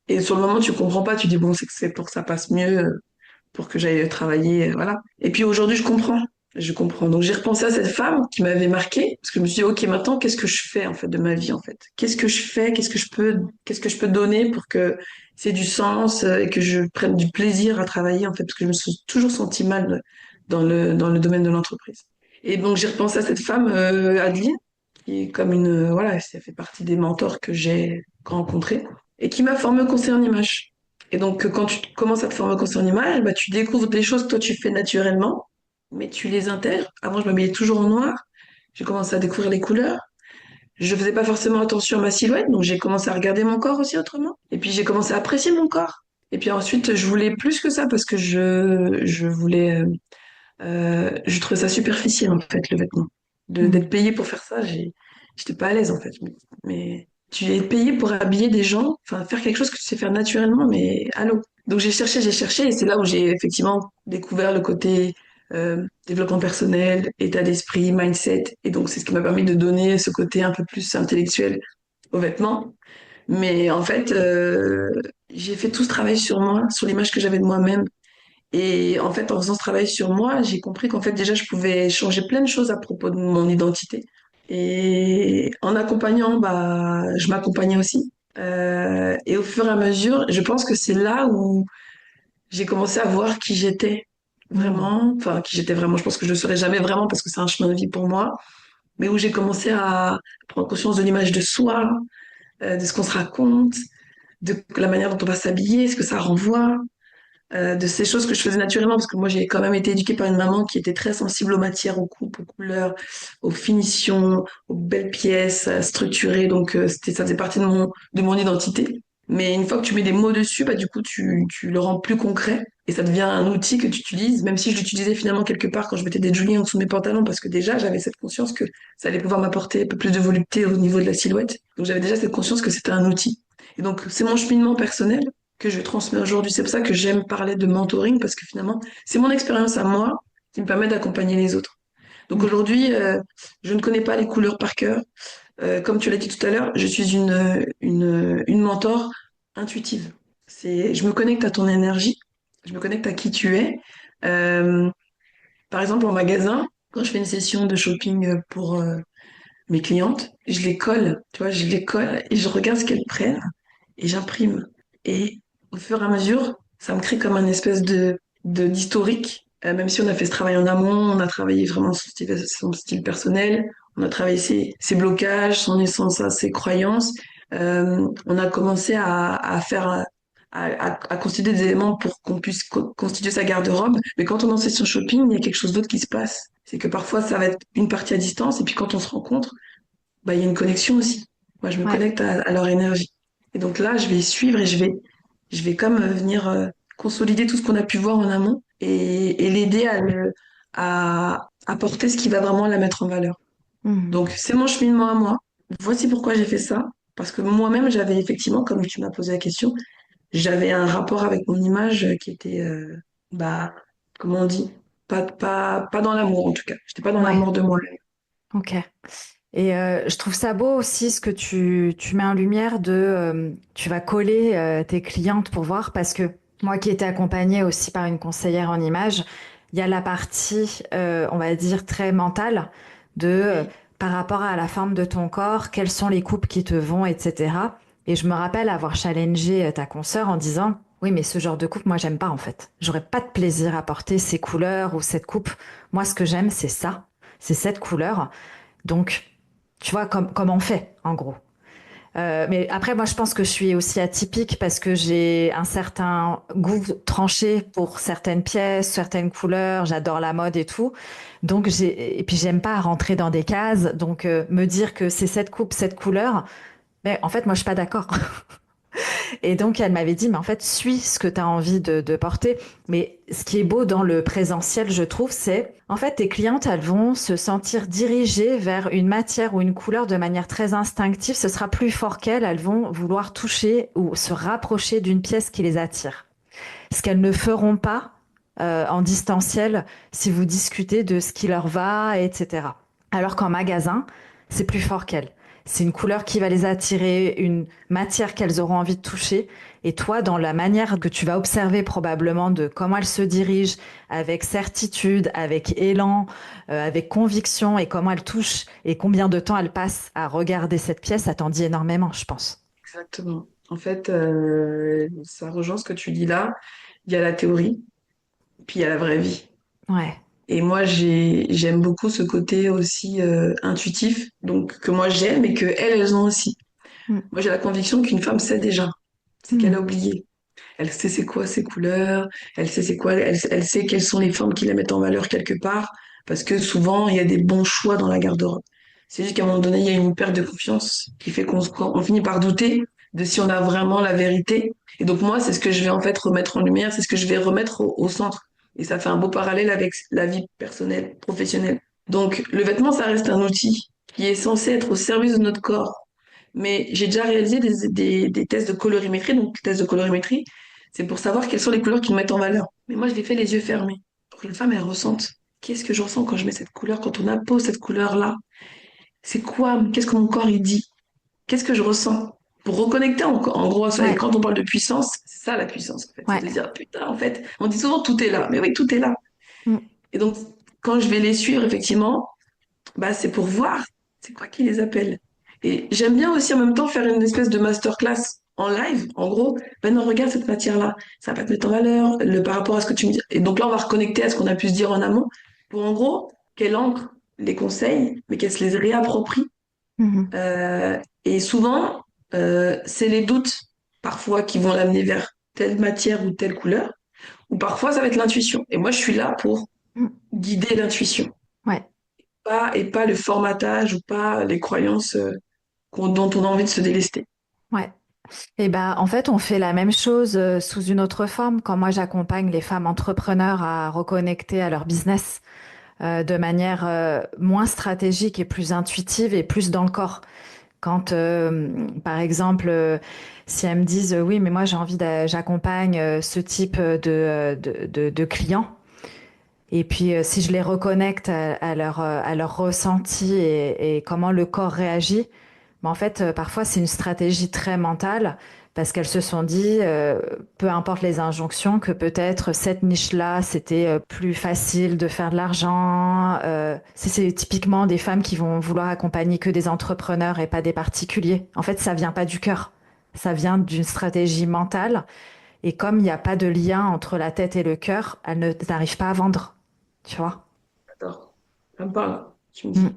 Et sur le moment, tu comprends pas. Tu dis, bon, c'est que c'est pour que ça passe mieux, pour que j'aille travailler, voilà. Et puis aujourd'hui, je comprends. Je comprends. Donc j'ai repensé à cette femme qui m'avait marquée, parce que je me suis dit, ok, maintenant, qu'est-ce que je fais en fait de ma vie en fait? Qu'est-ce que je fais? Qu'est-ce que je peux donner pour que c'est du sens et que je prenne du plaisir à travailler en fait, parce que je me suis toujours sentie mal dans le domaine de l'entreprise. Et donc j'ai repensé à cette femme, Adeline, qui est comme voilà, ça fait partie des mentors que j'ai rencontrés et qui m'a formée au conseil en image. Et donc, quand tu commences à te former au conseil en image, bah, tu découvres des choses que toi tu fais naturellement, mais tu les intègres. Avant, je m'habillais toujours en noir. J'ai commencé à découvrir les couleurs. Je faisais pas forcément attention à ma silhouette, donc j'ai commencé à regarder mon corps aussi autrement. Et puis j'ai commencé à apprécier mon corps. Et puis ensuite, je voulais plus que ça parce que je voulais, je trouvais ça superficiel en fait, le vêtement. D'être Mhm. payé pour faire ça, j'étais pas à l'aise en fait. Mais tu es payé pour habiller des gens, enfin faire quelque chose que tu sais faire naturellement, mais allô. Donc j'ai cherché, et c'est là où j'ai effectivement découvert le côté développement personnel, état d'esprit, mindset, et donc c'est ce qui m'a permis de donner ce côté un peu plus intellectuel aux vêtements. Mais en fait, j'ai fait tout ce travail sur moi, sur l'image que j'avais de moi-même. Et en fait, en faisant ce travail sur moi, j'ai compris qu'en fait, déjà, je pouvais changer plein de choses à propos de mon identité. Et en accompagnant, bah, je m'accompagnais aussi. Et au fur et à mesure, je pense que c'est là où j'ai commencé à voir qui j'étais Mhm. vraiment. Enfin, qui j'étais vraiment. Je pense que je ne le serai jamais vraiment parce que c'est un chemin de vie pour moi. Mais où j'ai commencé à prendre conscience de l'image de soi, de ce qu'on se raconte, de la manière dont on va s'habiller, ce que ça renvoie. De ces choses que je faisais naturellement, parce que moi j'ai quand même été éduquée par une maman qui était très sensible aux matières, aux coupes, aux couleurs, aux finitions, aux belles pièces, structurées, donc ça faisait partie de mon identité. Mais une fois que tu mets des mots dessus, bah, du coup tu le rends plus concret et ça devient un outil que tu utilises, même si je l'utilisais finalement quelque part quand je mettais des joggings en dessous de mes pantalons, parce que déjà j'avais cette conscience que ça allait pouvoir m'apporter un peu plus de volupté au niveau de la silhouette. Donc j'avais déjà cette conscience que c'était un outil. Et donc c'est mon cheminement personnel que je transmets aujourd'hui. C'est pour ça que j'aime parler de mentoring, parce que finalement, c'est mon expérience à moi qui me permet d'accompagner les autres. Donc Mhm. aujourd'hui, je ne connais pas les couleurs par cœur. Comme tu l'as dit tout à l'heure, je suis une mentor intuitive. Je me connecte à ton énergie, je me connecte à qui tu es. Euh, Par exemple, en magasin, quand je fais une session de shopping pour mes clientes, je les colle, tu vois, je les colle et je regarde ce qu'elles prennent et j'imprime. Et au fur et à mesure, ça me crée comme un espèce d'historique. Même si on a fait ce travail en amont, on a travaillé vraiment son style personnel, on a travaillé ses blocages, son essence, ses croyances. On a commencé à faire, à constituer des éléments pour qu'on puisse constituer sa garde-robe. Mais quand on est en session shopping, il y a quelque chose d'autre qui se passe. C'est que parfois, ça va être une partie à distance, et puis quand on se rencontre, bah, il y a une connexion aussi. Moi, je me Ouais. connecte à leur énergie. Et donc là, je vais suivre et je vais comme venir consolider tout ce qu'on a pu voir en amont et l'aider à apporter ce qui va vraiment la mettre en valeur. Mhm. Donc, c'est mon cheminement à moi. Voici pourquoi j'ai fait ça. Parce que moi-même, j'avais effectivement, comme tu m'as posé la question, j'avais un rapport avec mon image qui était, bah, comment on dit, pas dans l'amour en tout cas. J'étais pas dans Ouais, l'amour de moi. ok. Et je trouve ça beau aussi ce que tu mets en lumière tu vas coller tes clientes pour voir, parce que moi qui étais accompagnée aussi par une conseillère en image, il y a la partie, on va dire, très mentale de Oui, par rapport à la forme de ton corps, quelles sont les coupes qui te vont, etc. Et je me rappelle avoir challengé ta consoeur en disant, oui, mais ce genre de coupe, moi, j'aime pas en fait. J'aurais pas de plaisir à porter ces couleurs ou cette coupe. Moi, ce que j'aime, c'est ça, c'est cette couleur. Donc, tu vois, comme on fait, en gros. Mais après, moi, je pense que je suis aussi atypique parce que j'ai un certain goût tranché pour certaines pièces, certaines couleurs. J'adore la mode et tout. Donc, et puis j'aime pas rentrer dans des cases. Donc, me dire que c'est cette coupe, cette couleur, mais en fait, moi, je suis pas d'accord. Et donc, elle m'avait dit, mais en fait, suis ce que tu as envie de porter. Mais ce qui est beau dans le présentiel, je trouve, c'est, en fait, tes clientes, elles vont se sentir dirigées vers une matière ou une couleur de manière très instinctive. Ce sera plus fort qu'elles. Elles vont vouloir toucher ou se rapprocher d'une pièce qui les attire. Ce qu'elles ne feront pas en distanciel si vous discutez de ce qui leur va, etc. Alors qu'en magasin, c'est plus fort qu'elles. C'est une couleur qui va les attirer, une matière qu'elles auront envie de toucher. Et toi, dans la manière que tu vas observer probablement de comment elles se dirigent, avec certitude, avec élan, avec conviction, et comment elles touchent, et combien de temps elles passent à regarder cette pièce, ça t'en dit énormément, je pense. exactement. En fait, ça rejoint ce que tu dis là. Il y a la théorie, puis il y a la vraie vie. Ouais. Et moi, j'aime beaucoup ce côté aussi intuitif, donc que moi j'aime et que elles ont aussi. Mm. Moi, j'ai la conviction qu'une femme sait déjà, c'est qu'elle Mm. a oublié. Elle sait c'est quoi ses couleurs, elle sait c'est quoi, elle sait quelles sont les formes qui la mettent en valeur quelque part, parce que souvent, il y a des bons choix dans la garde-robe. C'est juste qu'à un moment donné, il y a une perte de confiance qui fait on finit par douter de si on a vraiment la vérité. Et donc moi, c'est ce que je vais en fait remettre en lumière, c'est ce que je vais remettre au centre. Et ça fait un beau parallèle avec la vie personnelle, professionnelle. Donc le vêtement, ça reste un outil qui est censé être au service de notre corps. Mais j'ai déjà réalisé des tests de colorimétrie. Donc, les tests de colorimétrie, c'est pour savoir quelles sont les couleurs qui nous mettent en valeur. Mais moi, je les fais les yeux fermés. Pour que la femme, elle ressente. Qu'est-ce que je ressens quand je mets cette couleur, quand on impose cette couleur-là? C'est quoi? Qu'est-ce que mon corps, il dit? Qu'est-ce que je ressens? Pour reconnecter, en gros, ça. Et Ouais. quand on parle de puissance, c'est ça la puissance, en fait. C'est Ouais. de dire, putain, en fait, on dit souvent tout est là. Mais oui, tout est là. Mm. Et donc, quand je vais les suivre, effectivement, bah, c'est pour voir c'est quoi qui les appelle. Et j'aime bien aussi en même temps faire une espèce de masterclass en live. En gros, maintenant regarde cette matière-là, ça va te mettre en valeur par rapport à ce que tu me dis. Et donc là, on va reconnecter à ce qu'on a pu se dire en amont pour en gros qu'elle ancre les conseils, mais qu'elle se les réapproprie. Mhm. Et souvent, c'est les doutes parfois qui vont l'amener vers telle matière ou telle couleur, ou parfois ça va être l'intuition. Et moi, je suis là pour Mm. guider l'intuition Ouais. et pas le formatage ou pas les croyances dont on a envie de se délester. Ouais. Et ben, en fait, on fait la même chose sous une autre forme. Quand moi, j'accompagne les femmes entrepreneurs à reconnecter à leur business de manière moins stratégique et plus intuitive et plus dans le corps. Quand, par exemple, si elles me disent, oui, mais moi, j'accompagne ce type de clients. Et puis, si je les reconnecte à leur ressenti et comment le corps réagit, mais en fait, parfois, c'est une stratégie très mentale parce qu'elles se sont dit, peu importe les injonctions, que peut-être cette niche-là, c'était plus facile de faire de l'argent. C'est typiquement des femmes qui vont vouloir accompagner que des entrepreneurs et pas des particuliers. En fait, ça vient pas du cœur. Ça vient d'une stratégie mentale. Et comme il n'y a pas de lien entre la tête et le cœur, elles n'arrivent pas à vendre. Tu vois? D'accord. Ça me parle, tu me Mm. dis.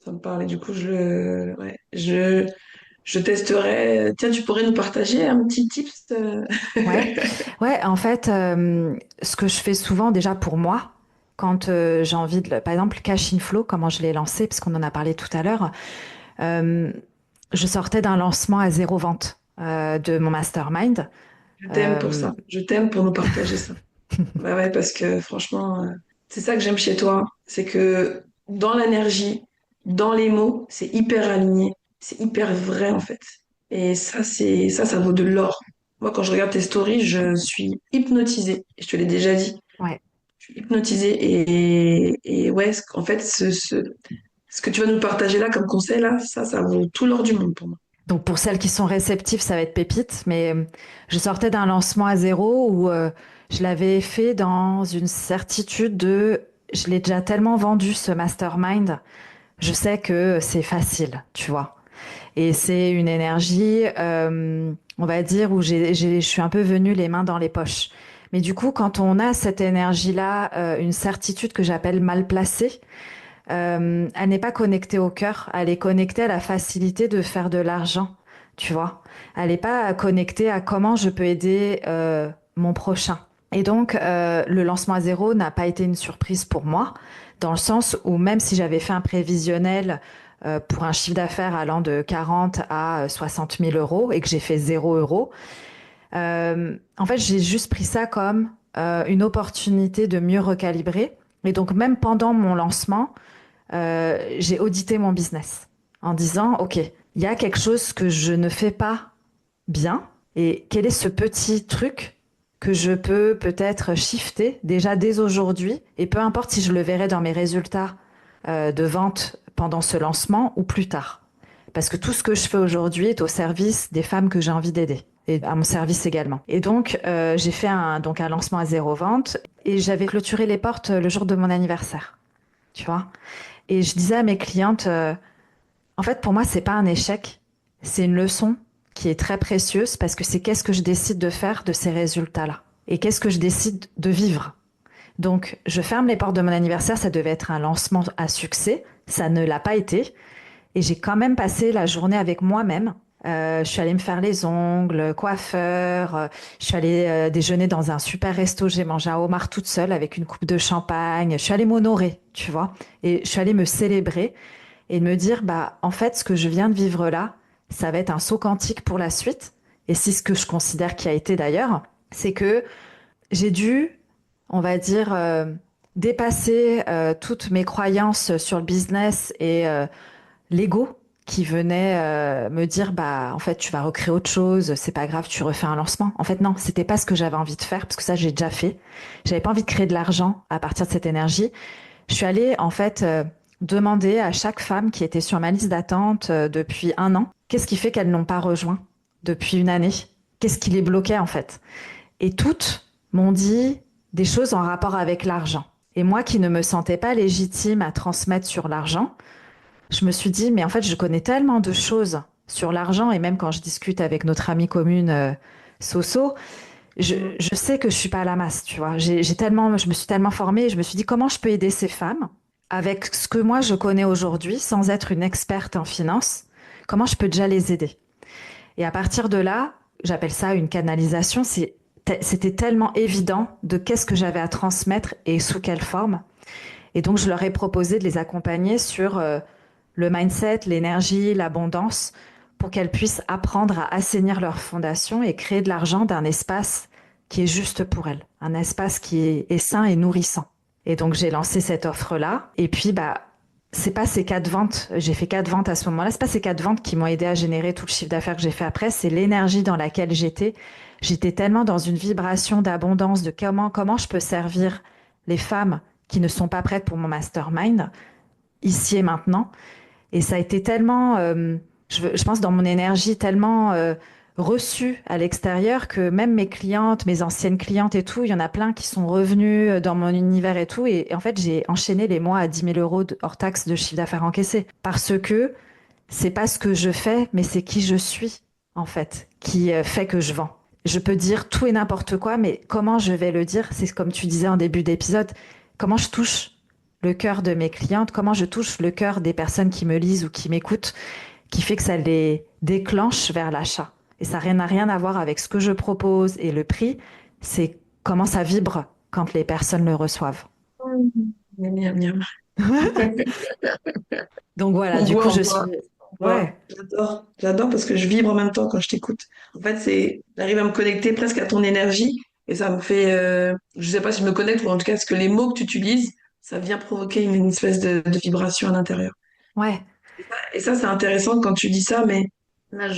Ça me parle. Et du coup, ouais, je testerai. Tiens, tu pourrais nous partager un petit tips Ouais, ouais. En fait, ce que je fais souvent déjà pour moi, quand j'ai envie par exemple, Cash in Flow, comment je l'ai lancé, parce qu'on en a parlé tout à l'heure, euh, je sortais d'un lancement à zéro vente de mon mastermind. Je t'aime pour Euh, ça. Je t'aime pour nous partager ça. Ouais, ouais, parce que franchement, c'est ça que j'aime chez toi. C'est que dans l'énergie, dans les mots, c'est hyper aligné. C'est hyper vrai, en fait. Et ça vaut de l'or. Moi, quand je regarde tes stories, je suis hypnotisée. Et je te l'ai déjà dit. Ouais. Je suis hypnotisée. Et ouais, en fait, ce que tu vas nous partager là comme conseil, là, ça vaut tout l'or du monde pour moi. Donc pour celles qui sont réceptives, ça va être pépite, mais je sortais d'un lancement à zéro où je l'avais fait dans une certitude de je l'ai déjà tellement vendu ce mastermind, je sais que c'est facile, tu vois. Et c'est une énergie, on va dire, où je suis un peu venue les mains dans les poches. Mais du coup, quand on a cette énergie-là, une certitude que j'appelle mal placée, elle n'est pas connectée au cœur, elle est connectée à la facilité de faire de l'argent, tu vois. Elle n'est pas connectée à comment je peux aider mon prochain. Et donc, le lancement à zéro n'a pas été une surprise pour moi, dans le sens où même si j'avais fait un prévisionnel pour un chiffre d'affaires allant de 40 à 60 000 euros et que j'ai fait 0 euros, en fait, j'ai juste pris ça comme une opportunité de mieux recalibrer. Et donc, même pendant mon lancement, j'ai audité mon business en disant, OK, il y a quelque chose que je ne fais pas bien et quel est ce petit truc que je peux peut-être shifter déjà dès aujourd'hui et peu importe si je le verrai dans mes résultats de vente pendant ce lancement ou plus tard. Parce que tout ce que je fais aujourd'hui est au service des femmes que j'ai envie d'aider et à mon service également. Et donc, j'ai fait donc un lancement à zéro vente et j'avais clôturé les portes le jour de mon anniversaire, tu vois. Et je disais à mes clientes, en fait, pour moi, c'est pas un échec, c'est une leçon qui est très précieuse parce que c'est qu'est-ce que je décide de faire de ces résultats-là et qu'est-ce que je décide de vivre. Donc, je ferme les portes de mon anniversaire, ça devait être un lancement à succès, ça ne l'a pas été, et j'ai quand même passé la journée avec moi-même. Je suis allée me faire les ongles, coiffeur. Je suis allée déjeuner dans un super resto. J'ai mangé un homard toute seule avec une coupe de champagne. Je suis allée m'honorer, tu vois. Et je suis allée me célébrer et me dire, bah, en fait, ce que je viens de vivre là, ça va être un saut quantique pour la suite. Et c'est ce que je considère qui a été d'ailleurs, c'est que j'ai dû, on va dire, dépasser toutes mes croyances sur le business et l'ego qui venait me dire bah en fait tu vas recréer autre chose, c'est pas grave, tu refais un lancement. En fait non, c'était pas ce que j'avais envie de faire parce que ça j'ai déjà fait. J'avais pas envie de créer de l'argent à partir de cette énergie. Je suis allée en fait demander à chaque femme qui était sur ma liste d'attente depuis un an, qu'est-ce qui fait qu'elles n'ont pas rejoint depuis une année? Qu'est-ce qui les bloquait en fait? Et toutes m'ont dit des choses en rapport avec l'argent. Et moi qui ne me sentais pas légitime à transmettre sur l'argent, je me suis dit, mais en fait, je connais tellement de choses sur l'argent, et même quand je discute avec notre amie commune Soso, Mm. je sais que je suis pas à la masse, tu vois. Je me suis tellement formée, et je me suis dit, comment je peux aider ces femmes avec ce que moi je connais aujourd'hui, sans être une experte en finance, comment je peux déjà les aider? Et à partir de là, j'appelle ça une canalisation, c'était tellement évident de qu'est-ce que j'avais à transmettre et sous quelle forme. Et donc, je leur ai proposé de les accompagner sur le mindset, l'énergie, l'abondance, pour qu'elles puissent apprendre à assainir leur fondation et créer de l'argent d'un espace qui est juste pour elles, un espace qui est sain et nourrissant. Et donc, j'ai lancé cette offre-là. Et puis, bah, c'est pas ces 4 ventes, j'ai fait 4 ventes à ce moment-là, c'est pas ces 4 ventes qui m'ont aidé à générer tout le chiffre d'affaires que j'ai fait après, c'est l'énergie dans laquelle j'étais. J'étais tellement dans une vibration d'abondance, de comment je peux servir les femmes qui ne sont pas prêtes pour mon mastermind, ici et maintenant. Et ça a été tellement, je pense, dans mon énergie, tellement reçue à l'extérieur que même mes clientes, mes anciennes clientes et tout, il y en a plein qui sont revenus dans mon univers et tout. Et en fait, j'ai enchaîné les mois à 10 000 euros hors taxe de chiffre d'affaires encaissé. Parce que c'est pas ce que je fais, mais c'est qui je suis, en fait, qui fait que je vends. Je peux dire tout et n'importe quoi, mais comment je vais le dire, c'est comme tu disais en début d'épisode, comment je touche le cœur de mes clientes, comment je touche le cœur des personnes qui me lisent ou qui m'écoutent, qui fait que ça les déclenche vers l'achat. Et ça n'a rien à voir avec ce que je propose et le prix, c'est comment ça vibre quand les personnes le reçoivent. Miam, miam, miam. Donc voilà, On du coup, voit, je on voit, suis... on voit. Ouais, J'adore parce que je vibre en même temps quand je t'écoute. En fait, j'arrive à me connecter presque à ton énergie et ça me fait, je sais pas si je me connecte ou en tout cas, ce que les mots que tu utilises, ça vient provoquer une espèce de vibration à l'intérieur. ouais, Et ça, c'est intéressant quand tu dis ça, mais Là,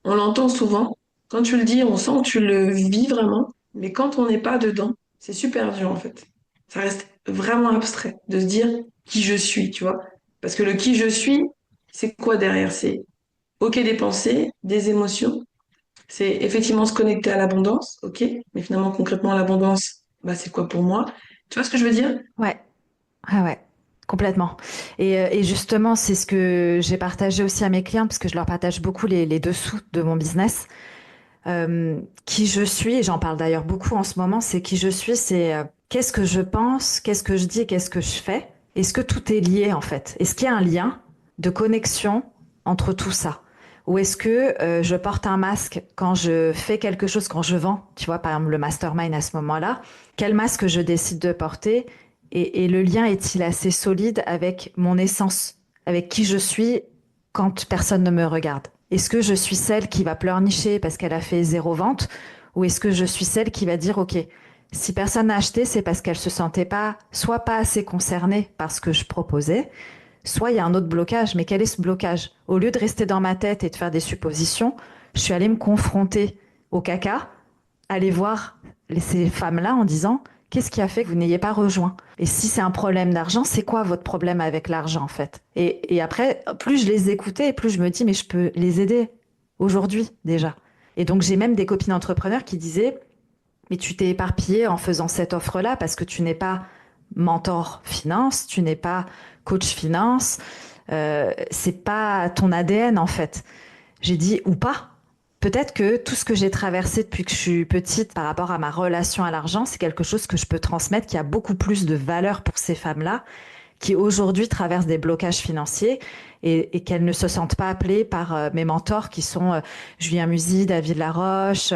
on l'entend souvent. Quand tu le dis, on sent que tu le vis vraiment. Mais quand on n'est pas dedans, c'est super dur en fait. Ça reste vraiment abstrait de se dire qui je suis, tu vois. Parce que le qui je suis, c'est quoi derrière? C'est ok des pensées, des émotions. C'est effectivement se connecter à l'abondance, ok. Mais finalement, concrètement, l'abondance, bah, c'est quoi pour moi? Tu vois ce que je veux dire? Ouais, ah ouais, complètement. Et justement, c'est ce que j'ai partagé aussi à mes clients, parce que je leur partage beaucoup les dessous de mon business. Qui je suis, et j'en parle d'ailleurs beaucoup en ce moment, c'est qui je suis, c'est qu'est-ce que je pense, qu'est-ce que je dis, qu'est-ce que je fais. Est-ce que tout est lié en fait? Est-ce qu'il y a un lien de connexion entre tout ça? Ou est-ce que je porte un masque quand je fais quelque chose, quand je vends, tu vois, par exemple le mastermind à ce moment-là, quel masque je décide de porter et le lien est-il assez solide avec mon essence, avec qui je suis quand personne ne me regarde? Est-ce que je suis celle qui va pleurnicher parce qu'elle a fait 0 vente ou est-ce que je suis celle qui va dire, OK, si personne n'a acheté, c'est parce qu'elle se sentait pas, soit pas assez concernée par ce que je proposais, soit il y a un autre blocage. Mais quel est ce blocage? Au lieu de rester dans ma tête et de faire des suppositions, je suis allée me confronter au caca, aller voir ces femmes-là en disant, qu'est-ce qui a fait que vous n'ayez pas rejoint? Et si c'est un problème d'argent, c'est quoi votre problème avec l'argent en fait? Et après, plus je les écoutais, plus je me dis, mais je peux les aider aujourd'hui déjà. Et donc j'ai même des copines entrepreneurs qui disaient, mais tu t'es éparpillée en faisant cette offre-là parce que tu n'es pas mentor finance, tu n'es pas coach finance, c'est pas ton ADN en fait. J'ai dit ou pas. Peut-être que tout ce que j'ai traversé depuis que je suis petite par rapport à ma relation à l'argent, c'est quelque chose que je peux transmettre, qui a beaucoup plus de valeur pour ces femmes-là, qui aujourd'hui traversent des blocages financiers et qu'elles ne se sentent pas appelées par mes mentors qui sont Julien Musi, David Laroche,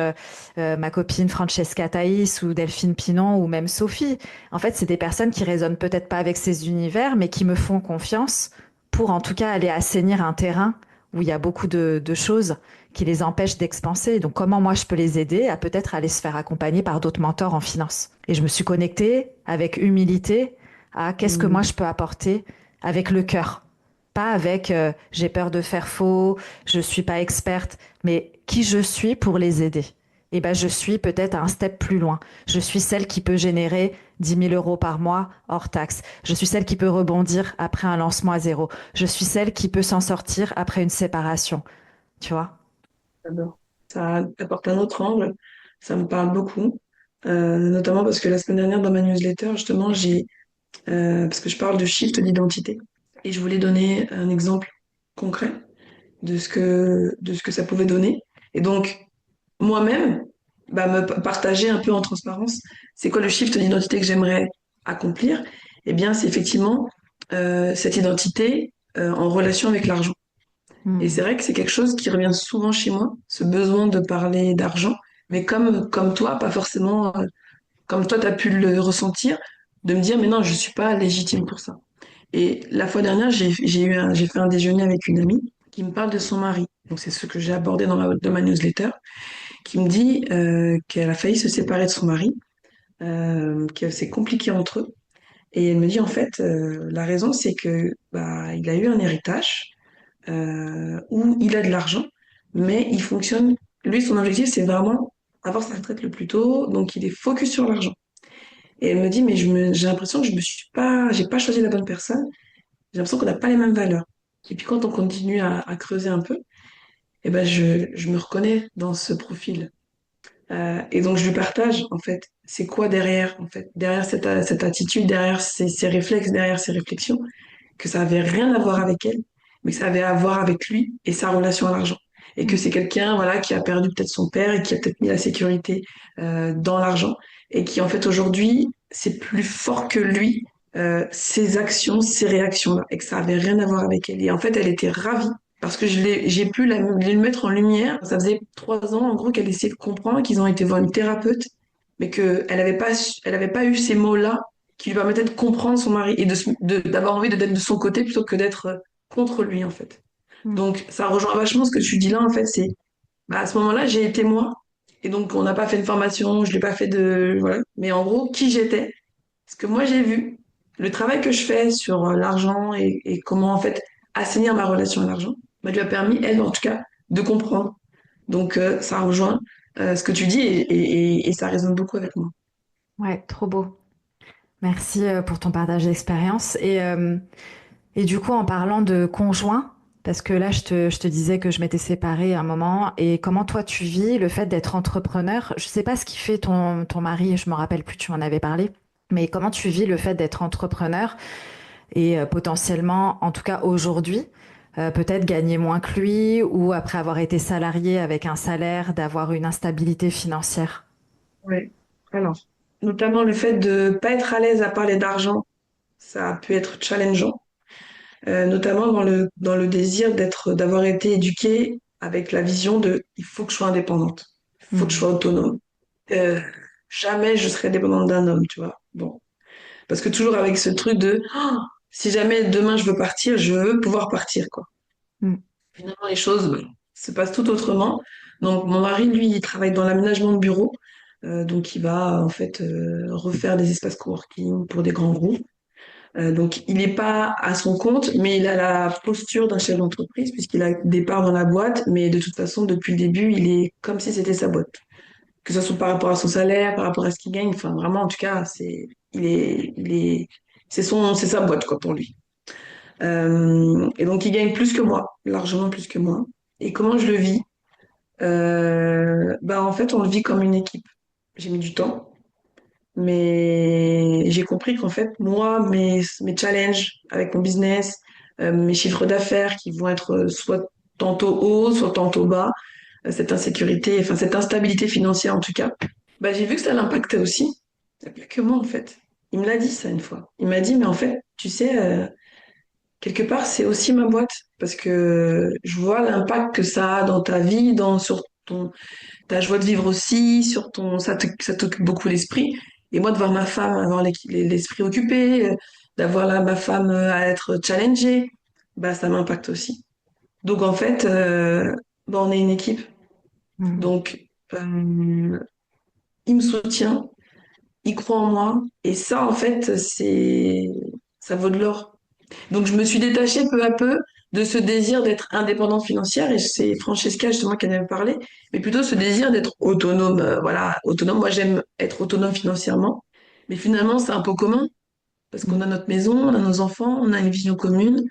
ma copine Francesca Thaïs ou Delphine Pinon ou même Sophie. En fait, c'est des personnes qui résonnent peut-être pas avec ces univers, mais qui me font confiance pour en tout cas aller assainir un terrain où il y a beaucoup de choses qui les empêchent d'expanser. Donc, comment moi je peux les aider à peut-être aller se faire accompagner par d'autres mentors en finance? Et je me suis connectée avec humilité à qu'est-ce que moi Hmm. je peux apporter avec le cœur. Pas avec j'ai peur de faire faux, je suis pas experte, mais qui je suis pour les aider. Et ben je suis peut-être un step plus loin. Je suis celle qui peut générer 10 000 € par mois hors taxe. Je suis celle qui peut rebondir après un lancement à zéro. Je suis celle qui peut s'en sortir après une séparation. Tu vois? J'adore. Ça apporte un autre angle. Ça me parle beaucoup. Notamment parce que la semaine dernière, dans ma newsletter, justement, parce que je parle de shift d'identité. Et je voulais donner un exemple concret de ce que ça pouvait donner. Et donc, moi-même, bah, partager un peu en transparence, c'est quoi le shift d'identité que j'aimerais accomplir? Eh bien, c'est effectivement cette identité en relation avec l'argent. Et c'est Hmm. vrai que c'est quelque chose qui revient souvent chez moi, ce besoin de parler d'argent, mais comme toi, pas forcément comme toi, tu as pu le ressentir, de me dire, mais non, je suis pas légitime pour ça. Et la fois dernière, j'ai fait un déjeuner avec une amie qui me parle de son mari. Donc c'est ce que j'ai abordé dans ma newsletter, qui me dit qu'elle a failli se séparer de son mari, que c'est compliqué entre eux. Et elle me dit en fait, la raison c'est que bah il a eu un héritage où il a de l'argent, mais il fonctionne. Lui, son objectif c'est vraiment avoir sa retraite le plus tôt, donc il est focus sur l'argent. Et elle me dit, mais j'ai l'impression que j'ai pas choisi la bonne personne. J'ai l'impression qu'on n'a pas les mêmes valeurs. Et puis quand on continue à creuser un peu, eh ben je me reconnais dans ce profil. Et donc je lui partage en fait, c'est quoi derrière en fait, derrière cette attitude, derrière ces réflexes, derrière ces réflexions, que ça avait rien à voir avec elle, mais que ça avait à voir avec lui et sa relation à l'argent. Et que c'est quelqu'un voilà qui a perdu peut-être son père et qui a peut-être mis la sécurité dans l'argent et qui en fait aujourd'hui c'est plus fort que lui ses actions, ses réactions-là et que ça avait rien à voir avec elle. Et en fait elle était ravie parce que j'ai pu le mettre en lumière. Ça faisait 3 ans, en gros, qu'elle essayait de comprendre qu'ils ont été voir une thérapeute, mais elle avait pas eu ces mots-là qui lui permettaient de comprendre son mari et d'avoir envie d'être de son côté plutôt que d'être contre lui, en fait. Hmm. Donc, ça rejoint vachement ce que tu dis là, en fait, c'est, bah, à ce moment-là, j'ai été moi. Et donc, on n'a pas fait une formation, je l'ai pas fait voilà. Mais en gros, qui j'étais, ce que moi j'ai vu, le travail que je fais sur l'argent et comment en fait assainir ma relation à l'argent, bah, lui a permis, elle en tout cas, de comprendre. Donc, ça rejoint ce que tu dis et ça résonne beaucoup avec moi. Ouais, trop beau. Merci pour ton partage d'expérience. Et du coup, en parlant de conjoint, parce que là, je te disais que je m'étais séparée à un moment, et comment toi tu vis le fait d'être entrepreneur? Je sais pas ce qui fait ton mari, je me rappelle plus, tu m'en avais parlé, mais comment tu vis le fait d'être entrepreneur et potentiellement, en tout cas aujourd'hui, peut-être gagner moins que lui ou après avoir été salarié avec un salaire, d'avoir une instabilité financière? Ouais. Alors, notamment le fait de pas être à l'aise à parler d'argent, ça a pu être challengeant, notamment dans le désir d'avoir été éduquée avec la vision de il faut que je sois indépendante, il faut que je Hmm. sois autonome. Euh, Jamais je serai dépendante d'un homme, tu vois. Bon, parce que toujours avec ce truc de oh, si jamais demain je veux partir, je veux pouvoir partir, quoi. Hmm. Finalement, les choses se passent tout autrement. Donc, mon mari, lui, il travaille dans l'aménagement de bureaux. Donc, il va en fait refaire des espaces coworking pour des grands groupes. Donc, il n'est pas à son compte, mais il a la posture d'un chef d'entreprise puisqu'il a des parts dans la boîte. Mais de toute façon, depuis le début, il est comme si c'était sa boîte. Que ce soit par rapport à son salaire, par rapport à ce qu'il gagne. Enfin, vraiment, en tout cas, c'est sa boîte, quoi, pour lui. Et donc, il gagne plus que moi, largement plus que moi. Et comment je le vis? Bah, en fait, on le vit comme une équipe. J'ai mis du temps, mais j'ai compris qu'en fait, moi, mes challenges avec mon business, mes chiffres d'affaires qui vont être soit tantôt hauts, soit tantôt bas, cette insécurité, enfin, cette instabilité financière en tout cas, bah, j'ai vu que ça l'impactait aussi. Il n'y a pas que moi, en fait. Il me l'a dit ça une fois. Il m'a dit, mais en fait, tu sais, quelque part, c'est aussi ma boîte parce que je vois l'impact que ça a dans ta vie, sur ta joie de vivre aussi, ça t'occupe beaucoup l'esprit. Et moi, de voir ma femme avoir l'esprit occupé, d'avoir là ma femme à être challengée, bah, ça m'impacte aussi. Donc, en fait, bah, on est une équipe. Hmm. Donc, il me soutient, il croit en moi. Et ça, en fait, ça vaut de l'or. Donc, je me suis détachée peu à peu de ce désir d'être indépendante financière, et c'est Francesca justement qui en avait parlé, mais plutôt ce désir d'être autonome. Voilà, autonome. Moi, j'aime être autonome financièrement, mais finalement, c'est un peu commun parce qu'on Hmm. a notre maison, on a nos enfants, on a une vision commune,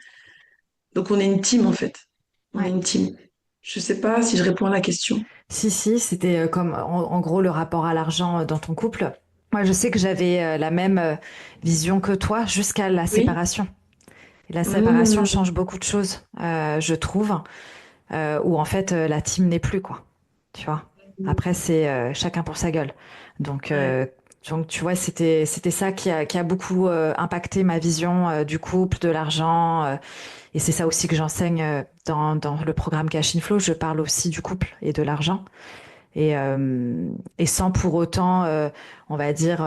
donc on est une team en fait. On est Ouais. une team. Je sais pas si je réponds à la question. Si, si, c'était comme en gros le rapport à l'argent dans ton couple. Moi, je sais que j'avais la même vision que toi jusqu'à la Oui. séparation. Et la séparation Mmh. change beaucoup de choses, je trouve, où en fait la team n'est plus, quoi. Tu vois. Après, c'est chacun pour sa gueule. Donc, Ouais. euh, donc tu vois, c'était ça qui a beaucoup impacté ma vision du couple, de l'argent. Et c'est ça aussi que j'enseigne dans le programme Cash in Flow. Je parle aussi du couple et de l'argent. Et sans pour autant, on va dire,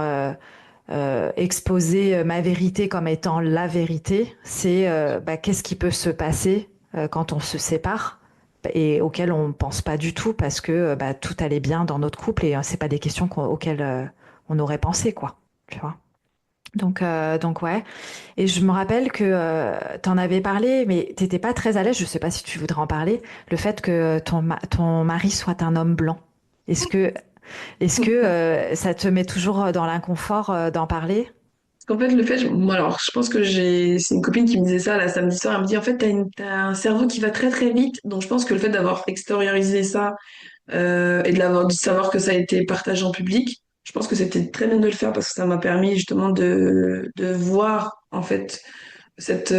exposer ma vérité comme étant la vérité, c'est bah, qu'est-ce qui peut se passer quand on se sépare et auquel on ne pense pas du tout parce que bah, tout allait bien dans notre couple et c'est pas des questions auxquelles on aurait pensé, quoi. Tu vois. Donc ouais. Et je me rappelle que tu en avais parlé, mais t'étais pas très à l'aise. Je sais pas si tu voudrais en parler. Le fait que ton mari soit un homme blanc. Est-ce que est-ce que ça te met toujours dans l'inconfort d'en parler? Parce qu'en fait, moi, alors, je pense que c'est une copine qui me disait ça, là, samedi soir. Elle me dit, en fait, t'as un cerveau qui va très, très vite. Donc, je pense que le fait d'avoir extériorisé ça, et de savoir que ça a été partagé en public, je pense que c'était très bien de le faire parce que ça m'a permis justement de voir, en fait, cette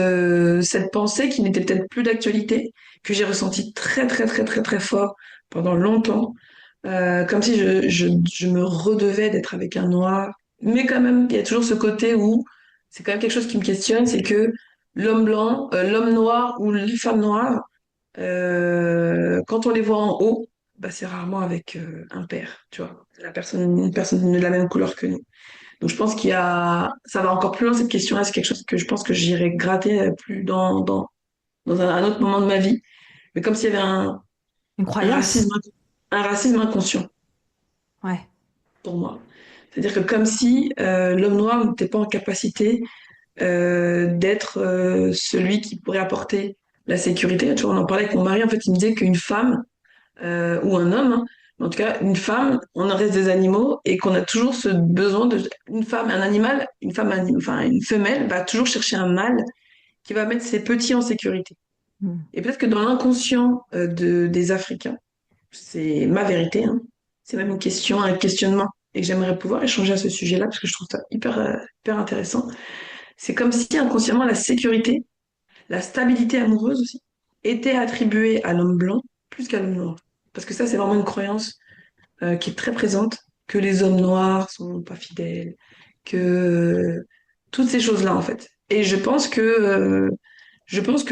pensée qui n'était peut-être plus d'actualité, que j'ai ressentie très, très, très, très, très fort pendant longtemps, comme si je me redevais d'être avec un noir. Mais quand même, il y a toujours ce côté où c'est quand même quelque chose qui me questionne, c'est que l'homme blanc, l'homme noir ou les femmes noires, quand on les voit en haut, bah, c'est rarement avec un père, tu vois, une personne de la même couleur que nous. Donc je pense ça va encore plus loin cette question-là, c'est quelque chose que je pense que j'irai gratter plus dans un autre moment de ma vie. Mais comme s'il y avait Une un croyance? racisme, un racisme inconscient Ouais. pour moi. C'est-à-dire que comme si l'homme noir n'était pas en capacité d'être celui qui pourrait apporter la sécurité. Tu vois, on en parlait avec mon mari, en fait, il me disait qu'une femme, ou un homme, hein, mais en tout cas, une femme, on en reste des animaux et qu'on a toujours ce besoin de... Une femme, un animal, une femme, enfin, une femelle va toujours chercher un mâle qui va mettre ses petits en sécurité. Mm. Et peut-être que dans l'inconscient des Africains, c'est ma vérité, hein, c'est même une question, un questionnement, et que j'aimerais pouvoir échanger à ce sujet-là parce que je trouve ça hyper intéressant. C'est comme si inconsciemment la sécurité, la stabilité amoureuse aussi, était attribuée à l'homme blanc plus qu'à l'homme noir. Parce que ça, c'est vraiment une croyance qui est très présente, que les hommes noirs sont pas fidèles, que toutes ces choses-là en fait. Et je pense que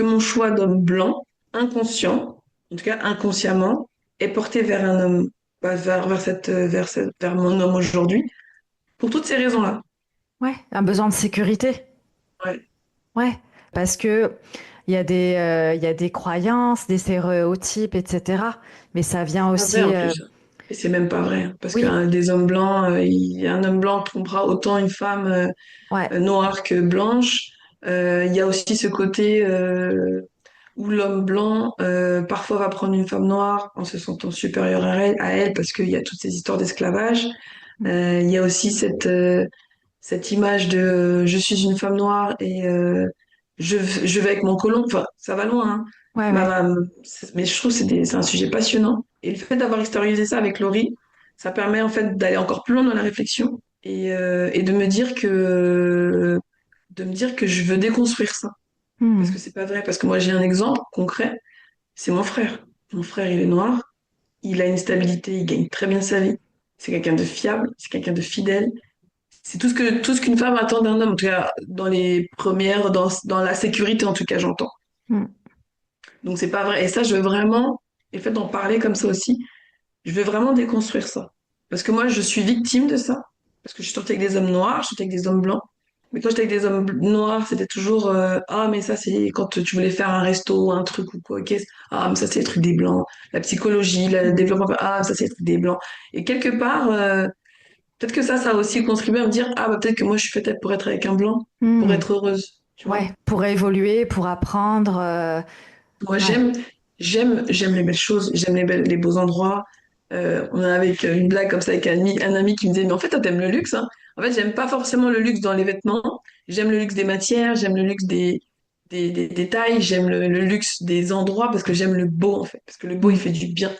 mon choix d'homme blanc, inconscient, en tout cas inconsciemment, est porté vers un homme, bah, vers mon homme aujourd'hui, pour toutes ces raisons-là. Ouais, un besoin de sécurité. Ouais, Ouais, parce que il y a des croyances, des stéréotypes, etc. Mais ça vient pas vrai aussi, en plus. Et c'est même pas vrai, hein, parce oui, qu'un des hommes blancs, un homme blanc trompera autant une femme ouais, noire que blanche. Il y a aussi ce côté où l'homme blanc parfois va prendre une femme noire en se sentant supérieur à elle parce qu'il y a toutes ces histoires d'esclavage. Il y a aussi cette image de je suis une femme noire et je vais avec mon colon. Enfin, ça va loin, hein. ouais, ouais. Mais je trouve que c'est un sujet passionnant. Et le fait d'avoir extériorisé ça avec Laurie, ça permet en fait d'aller encore plus loin dans la réflexion et de me dire que je veux déconstruire ça. Parce que Hmm, c'est pas vrai. Parce que moi, j'ai un exemple concret, c'est mon frère. Mon frère, il est noir, il a une stabilité, il gagne très bien sa vie. C'est quelqu'un de fiable, c'est quelqu'un de fidèle. C'est tout ce qu'une femme attend d'un homme, en tout cas dans les premières, dans la sécurité en tout cas, j'entends. hmm, Donc c'est pas vrai. Et ça, je veux vraiment, et le fait d'en parler comme ça aussi, je veux vraiment déconstruire ça. Parce que moi, je suis victime de ça. Parce que je suis sortie avec des hommes noirs, je suis sortie avec des hommes blancs. Mais quand j'étais avec des hommes noirs, c'était toujours ah, mais ça, c'est quand tu voulais faire un resto, un truc ou quoi. Ah, mais ça, c'est le truc des blancs. La psychologie, le hmm, développement. Ah, ça, c'est le truc des blancs. Et quelque part, peut-être que ça a aussi contribué à me dire ah, bah, peut-être que moi, je suis faite pour être avec un blanc, pour hmm. être heureuse. Tu vois? Ouais, pour évoluer, pour apprendre. Moi, Ouais. j'aime les belles choses, j'aime les beaux endroits. On a avec une blague comme ça avec un ami qui me disait, mais en fait, toi, t'aimes le luxe, hein. En fait, j'aime pas forcément le luxe dans les vêtements. J'aime le luxe des matières, j'aime le luxe des détails, j'aime le luxe des endroits parce que j'aime le beau, en fait. Parce que le beau, il Hmm, fait du bien.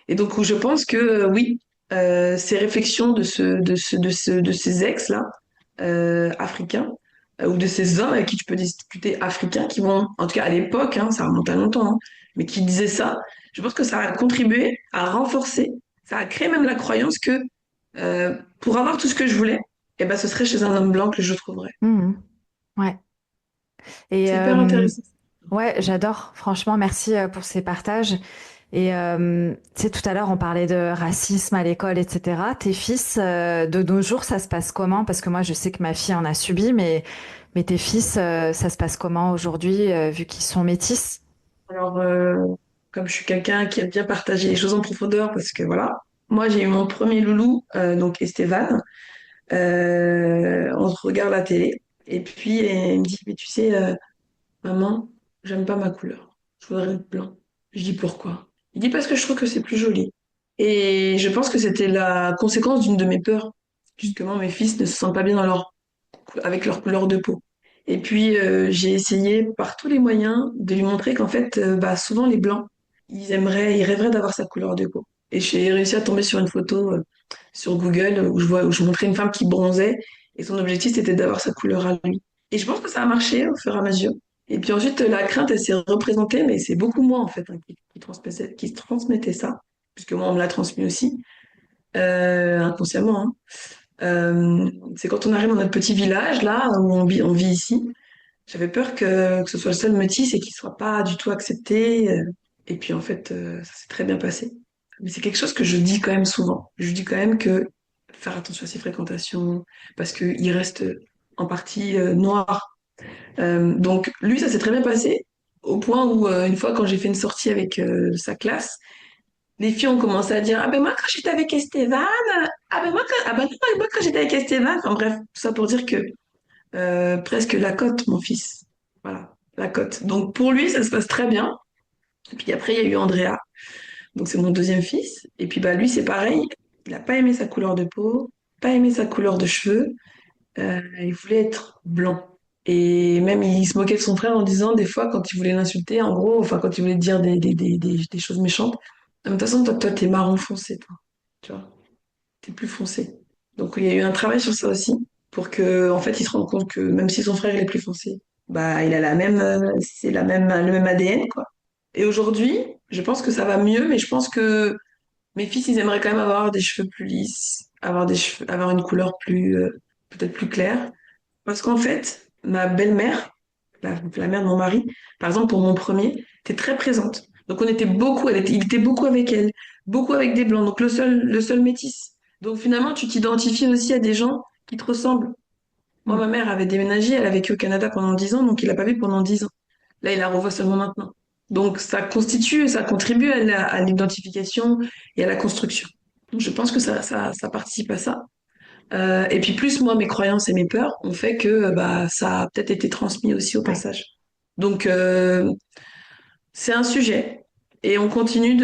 Et donc, je pense que oui, ces réflexions de ces ex-là, africains, ou de ces hommes avec qui tu peux discuter africains, qui vont, en tout cas à l'époque, hein, ça remonte à longtemps, hein, mais qui disaient ça, je pense que ça a contribué à renforcer, ça a créé même la croyance que pour avoir tout ce que je voulais, eh ben, ce serait chez un homme blanc que je trouverais. hmm, ouais. Et C'est hyper intéressant. ouais, j'adore. Franchement, merci pour ces partages. Et tu sais, tout à l'heure, on parlait de racisme à l'école, etc. Tes fils, de nos jours, ça se passe comment? Parce que moi, je sais que ma fille en a subi, mais tes fils, ça se passe comment aujourd'hui, vu qu'ils sont métis? Alors, comme je suis quelqu'un qui aime bien partager les choses en profondeur, parce que voilà, moi j'ai eu mon premier loulou, donc Estevan. On se regarde la télé. Et puis, elle me dit, mais tu sais, maman, j'aime pas ma couleur. Je voudrais être blanc. Je dis, pourquoi? Il dit, parce que je trouve que c'est plus joli. Et je pense que c'était la conséquence d'une de mes peurs. Justement, mes fils ne se sentent pas bien avec leur couleur de peau. Et puis, j'ai essayé par tous les moyens de lui montrer qu'en fait, bah, souvent les blancs, ils rêveraient d'avoir sa couleur de peau. Et j'ai réussi à tomber sur une photo sur Google où je montrais une femme qui bronzait et son objectif c'était d'avoir sa couleur à lui. Et je pense que ça a marché au fur et à mesure. Et puis ensuite, la crainte, elle s'est représentée, mais c'est beaucoup moi en fait hein, qui transmettait ça, puisque moi on me l'a transmis aussi, inconsciemment, hein. C'est quand on arrive dans notre petit village, là, où on vit ici, j'avais peur que ce soit le seul métis et qu'il soit pas du tout accepté. Et puis en fait, ça s'est très bien passé. Mais c'est quelque chose que je dis quand même souvent. Je dis quand même que faire attention à ses fréquentations, parce qu'il reste en partie noir. Donc lui, ça s'est très bien passé, au point où une fois quand j'ai fait une sortie avec sa classe, les filles ont commencé à dire, ah ben moi quand j'étais avec Esteban, ah ben non, moi quand j'étais avec Esteban, enfin bref, tout ça pour dire que presque la cote, mon fils. Voilà. la cote. Donc pour lui, ça se passe très bien. Et puis après, il y a eu Andrea. Donc c'est mon deuxième fils. Et puis bah lui, c'est pareil. Il n'a pas aimé sa couleur de peau, pas aimé sa couleur de cheveux. Il voulait être blanc. Et même, il se moquait de son frère en disant, des fois, quand il voulait l'insulter, en gros, enfin, quand il voulait dire des choses méchantes, de toute façon, toi, t'es marron foncé, toi. Tu vois, t'es plus foncé. Donc, il y a eu un travail sur ça aussi, pour que, en fait, il se rende compte que même si son frère, il est plus foncé, bah, il a la même, c'est le même ADN, quoi. Et aujourd'hui, je pense que ça va mieux, mais je pense que mes fils, ils aimeraient quand même avoir des cheveux plus lisses, avoir une couleur plus, peut-être plus claire. Parce qu'en fait, ma belle-mère, la mère de mon mari, par exemple, pour mon premier, était très présente. Donc on était beaucoup, il était beaucoup avec elle, beaucoup avec des blancs, donc le seul métis. Donc finalement, tu t'identifies aussi à des gens qui te ressemblent. Moi, Mm. ma mère avait déménagé, elle a vécu au Canada pendant 10 ans, donc il l'a pas vu pendant 10 ans. Là, il la revoit seulement maintenant. Donc ça contribue à l'identification et à la construction. Donc je pense que ça participe à ça. Et puis plus moi, mes croyances et mes peurs ont fait que bah, ça a peut-être été transmis aussi au Ouais. passage. Donc c'est un sujet et on continue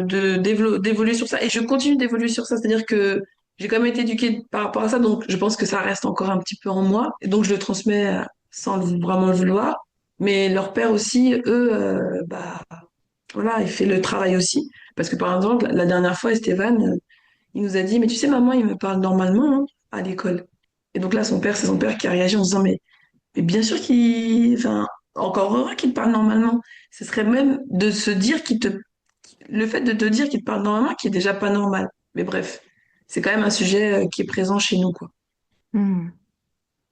d'évoluer sur ça. Et je continue d'évoluer sur ça, c'est-à-dire que j'ai quand même été éduquée par rapport à ça, donc je pense que ça reste encore un petit peu en moi. Et donc je le transmets sans vraiment le vouloir. Mais leur père aussi, eux, bah voilà, il fait le travail aussi. Parce que par exemple, la dernière fois, Esteban, il nous a dit, mais tu sais, maman, il me parle normalement hein, à l'école. Et donc là, c'est son père qui a réagi en se disant, mais bien sûr qu'il, enfin, encore heureux qu'il te parle normalement. Ce serait même de se dire le fait de te dire qu'il te parle normalement, qui est déjà pas normal. Mais bref, c'est quand même un sujet qui est présent chez nous, quoi. Mm.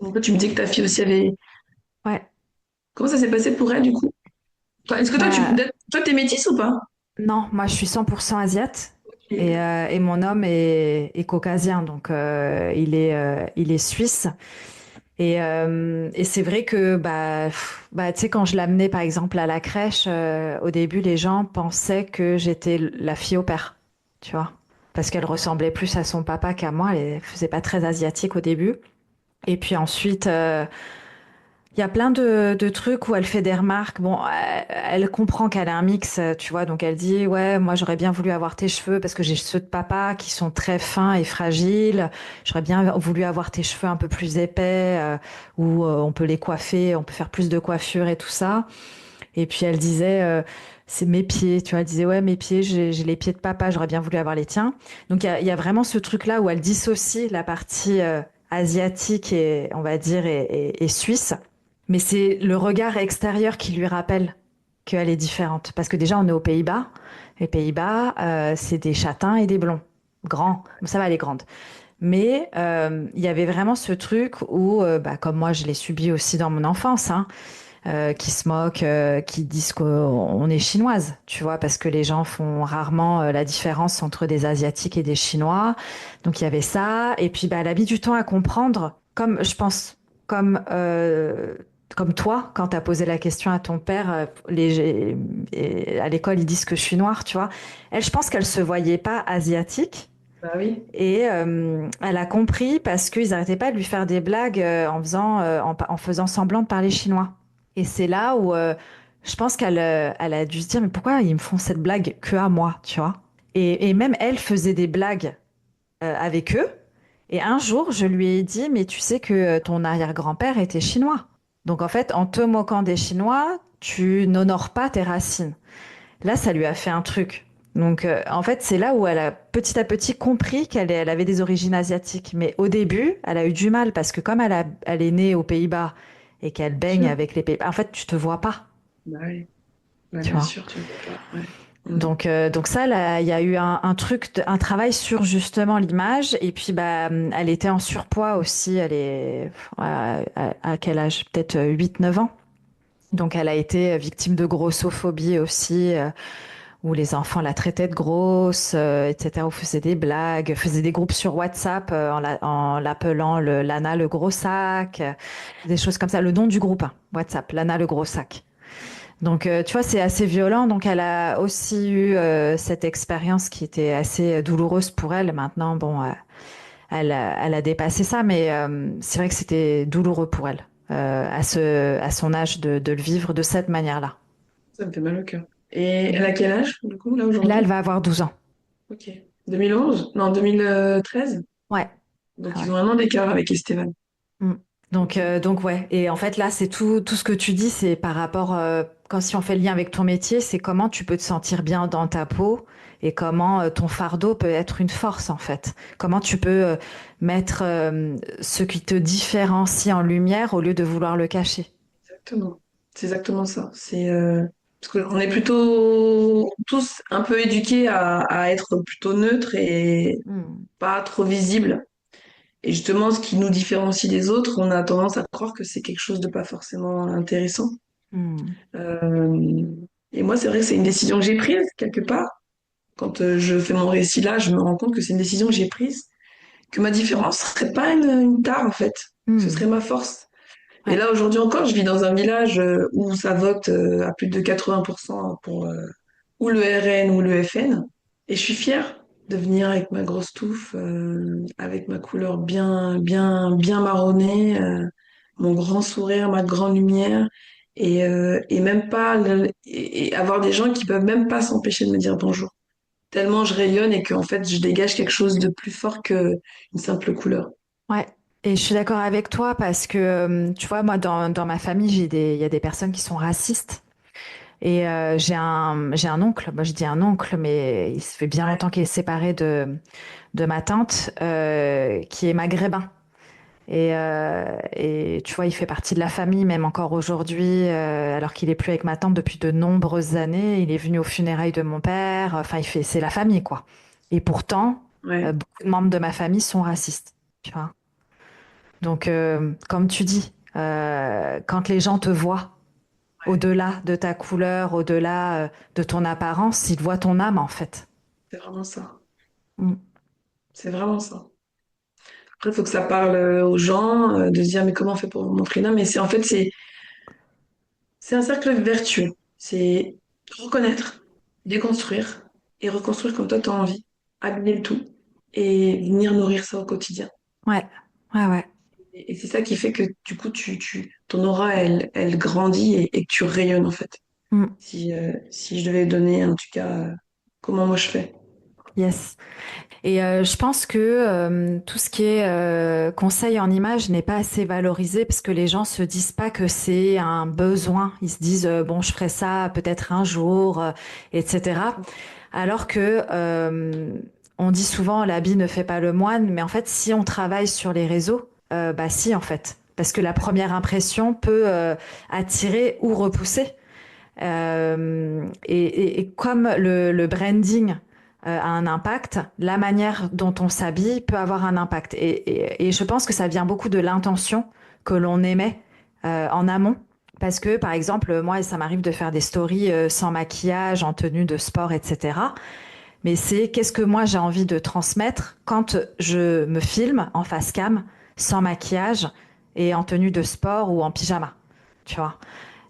Donc toi, tu me dis que ta fille aussi avait, Ouais. comment ça s'est passé pour elle, du coup? Est-ce que Bah, toi, t'es métisse ou pas? non, moi je suis 100% asiate Ok. et mon homme est caucasien, donc il est suisse. Et c'est vrai que tu sais, quand je l'amenais par exemple à la crèche, au début les gens pensaient que j'étais la fille au père, tu vois, parce qu'elle ressemblait plus à son papa qu'à moi. Elle faisait pas très asiatique au début. Et puis ensuite, il y a plein de trucs où elle fait des remarques. Bon, elle comprend qu'elle a un mix, tu vois, donc elle dit, ouais, moi j'aurais bien voulu avoir tes cheveux parce que j'ai ceux de papa qui sont très fins et fragiles. J'aurais bien voulu avoir tes cheveux un peu plus épais, où on peut les coiffer, on peut faire plus de coiffure et tout ça. Et puis elle disait, c'est mes pieds, tu vois, elle disait, ouais, mes pieds, j'ai les pieds de papa, j'aurais bien voulu avoir les tiens. Donc il y a vraiment ce truc-là où elle dissocie la partie asiatique et, on va dire, et suisse. Mais c'est le regard extérieur qui lui rappelle qu'elle est différente. Parce que déjà, on est aux Pays-Bas. Les Pays-Bas, c'est des châtains et des blonds. Grands. Ça va, elle est grande. Mais il y avait vraiment ce truc où, comme moi, je l'ai subi aussi dans mon enfance, hein, qui se moquent, qui disent qu'on est chinoise, tu vois, parce que les gens font rarement la différence entre des Asiatiques et des Chinois. Donc il y avait ça. Et puis, elle a mis du temps à comprendre, comme je pense, comme comme toi, quand tu as posé la question à ton père, à l'école, ils disent que je suis noire, tu vois. Elle, je pense qu'elle se voyait pas asiatique. Bah oui. Et elle a compris parce qu'ils n'arrêtaient pas de lui faire des blagues en faisant semblant de parler chinois. Et c'est là où je pense qu'elle a dû se dire, mais pourquoi ils me font cette blague que à moi, tu vois? Et même elle faisait des blagues avec eux. Et un jour, je lui ai dit, mais tu sais que ton arrière-grand-père était chinois. Donc en fait, en te moquant des Chinois, tu n'honores pas tes racines. Là, ça lui a fait un truc. Donc en fait, c'est là où elle a petit à petit compris elle avait des origines asiatiques. Mais au début, elle a eu du mal parce que comme elle est née aux Pays-Bas et qu'elle baigne Sûr. avec les Pays-Bas, en fait, tu te vois pas, Bah oui. Bah, tu bien vois. sûr, tu ne vois pas. Ouais. Mm. Donc ça, là, il y a eu un truc, un travail sur justement l'image. Et puis, elle était en surpoids aussi. Elle est à quel âge? Peut-être 8, 9 ans. Donc, elle a été victime de grossophobie aussi, où les enfants la traitaient de grosse, etc. Où faisaient des blagues, faisaient des groupes sur WhatsApp en l'appelant Lana le gros sac, des choses comme ça. Le nom du groupe, hein, WhatsApp, Lana le gros sac. Donc, tu vois, c'est assez violent. Donc, elle a aussi eu cette expérience qui était assez douloureuse pour elle. Maintenant, bon, elle a dépassé ça, mais c'est vrai que c'était douloureux pour elle. à son âge de le vivre de cette manière-là. Ça me fait mal au cœur. Et elle a quel âge, du coup, là, Là, elle aujourd'hui? va avoir 12 ans. Ok. 2011? Non, 2013? Ouais. Donc, Ah ils ouais. ont un an d'écart avec Esteban. Mm. Ok. Donc ouais. Et en fait, là, c'est tout ce que tu dis, c'est par rapport, quand si on fait le lien avec ton métier, c'est comment tu peux te sentir bien dans ta peau et comment ton fardeau peut être une force, en fait. Comment tu peux mettre ce qui te différencie en lumière au lieu de vouloir le cacher. Exactement. C'est exactement ça. Parce qu'on est plutôt tous un peu éduqués à être plutôt neutres et Mm. pas trop visibles. Et justement, ce qui nous différencie des autres, on a tendance à croire que c'est quelque chose de pas forcément intéressant. Mm. Euh, et moi, c'est vrai que c'est une décision que j'ai prise quelque part. Quand je fais mon récit là, je me rends compte que c'est une décision que j'ai prise, que ma différence serait pas une tare en fait, que ce serait Mm. ma force. Et Ouais. là, aujourd'hui encore, je vis dans un village où ça vote à plus de 80% pour ou le RN ou le FN. Et je suis fière de venir avec ma grosse touffe, avec ma couleur bien marronnée, mon grand sourire, ma grande lumière. Et même pas et avoir des gens qui peuvent même pas s'empêcher de me dire bonjour. Tellement je rayonne et qu'en fait, je dégage quelque chose de plus fort qu'une simple couleur. Ouais. Et je suis d'accord avec toi parce que, tu vois, moi, dans ma famille, il y a des personnes qui sont racistes. Et j'ai un oncle, moi je dis un oncle, mais il se fait bien Ouais, longtemps qu'il est séparé de ma tante, qui est maghrébin. Et tu vois, il fait partie de la famille, même encore aujourd'hui, alors qu'il est plus avec ma tante depuis de nombreuses années. Il est venu aux funérailles de mon père. Enfin, c'est la famille, quoi. Et pourtant, ouais, beaucoup de membres de ma famille sont racistes, tu vois. Donc, comme tu dis, quand les gens te voient, ouais. au-delà de ta couleur, au-delà de ton apparence, ils voient ton âme en fait. C'est vraiment ça. Mm. C'est vraiment ça. Après, il faut que ça parle aux gens, de se dire, mais comment on fait pour montrer non, mais c'est en fait, c'est un cercle vertueux. C'est reconnaître, déconstruire et reconstruire comme toi, tu as envie, habiller le tout et venir nourrir ça au quotidien. Ouais, ouais, ouais. Et c'est ça qui fait que du coup, ton aura, elle grandit et que tu rayonnes en fait. Mm. Si je devais donner en tout cas comment moi je fais. Yes. Et je pense que tout ce qui est conseil en image n'est pas assez valorisé parce que les gens se disent pas que c'est un besoin. Ils se disent bon, je ferai ça peut-être un jour, etc. Alors que on dit souvent l'habit ne fait pas le moine, mais en fait, si on travaille sur les réseaux, bah si en fait, parce que la première impression peut attirer ou repousser. Et comme le branding a un impact, la manière dont on s'habille peut avoir un impact. Et je pense que ça vient beaucoup de l'intention que l'on émet en amont. Parce que, par exemple, moi, ça m'arrive de faire des stories sans maquillage, en tenue de sport, etc. Mais c'est qu'est-ce que moi j'ai envie de transmettre quand je me filme en face cam, sans maquillage et en tenue de sport ou en pyjama, tu vois.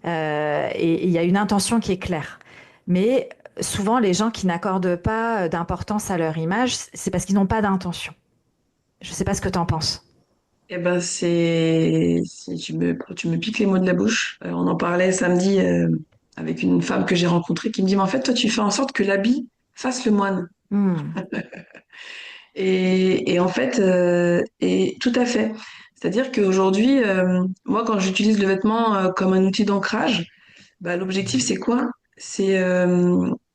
Et il y a une intention qui est claire. Mais souvent, les gens qui n'accordent pas d'importance à leur image, c'est parce qu'ils n'ont pas d'intention. Je ne sais pas ce que tu en penses. Eh ben tu me piques les mots de la bouche. On en parlait samedi avec une femme que j'ai rencontrée qui me dit, mais en fait, toi, tu fais en sorte que l'habit fasse le moine. Hmm. Et en fait, et tout à fait. C'est-à-dire qu'aujourd'hui, moi, quand j'utilise le vêtement comme un outil d'ancrage, bah, l'objectif, c'est quoi? C'est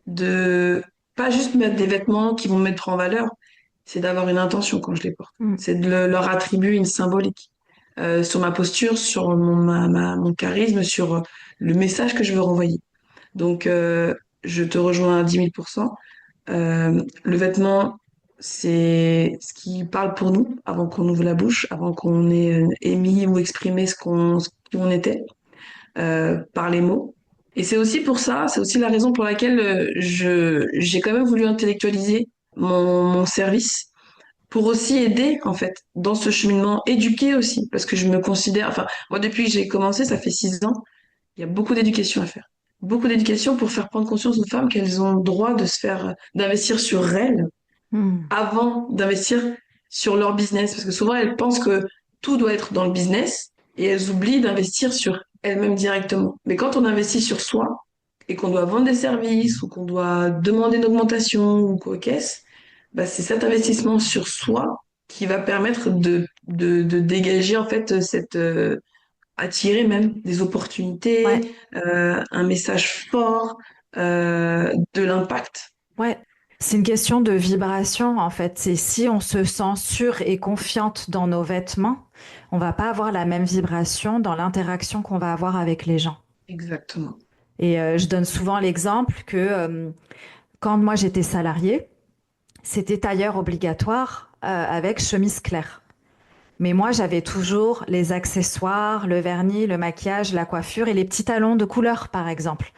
de pas juste mettre des vêtements qui vont me mettre en valeur, c'est d'avoir une intention quand je les porte. Hmm. C'est de leur attribuer une symbolique sur ma posture, sur mon charisme, sur le message que je veux renvoyer. Donc, je te rejoins à 10 000%. Le vêtement, c'est ce qui parle pour nous avant qu'on ouvre la bouche, avant qu'on ait émis ou exprimé ce qui on était par les mots. Et c'est aussi pour ça, c'est aussi la raison pour laquelle j'ai quand même voulu intellectualiser mon service pour aussi aider en fait dans ce cheminement, éduquer aussi, parce que je me considère, enfin moi depuis que j'ai commencé, ça fait 6 ans, il y a beaucoup d'éducation à faire. Beaucoup d'éducation pour faire prendre conscience aux femmes qu'elles ont le droit de se faire, d'investir sur elles Hmm. avant d'investir sur leur business. Parce que souvent, elles pensent que tout doit être dans le business. et elles oublient d'investir sur elles-mêmes directement. Mais quand on investit sur soi et qu'on doit vendre des services ou qu'on doit demander une augmentation ou quoi qu'est-ce, bah, c'est cet investissement sur soi qui va permettre de dégager en fait attirer même des Ouais, opportunités, un message fort, de l'impact. ouais. C'est une question de vibration, en fait. C'est si on se sent sûre et confiante dans nos vêtements, on va pas avoir la même vibration dans l'interaction qu'on va avoir avec les gens. Exactement. Et je donne souvent l'exemple que quand moi j'étais salariée, c'était tailleur obligatoire avec chemise claire. Mais moi, j'avais toujours les accessoires, le vernis, le maquillage, la coiffure et les petits talons de couleur, par exemple.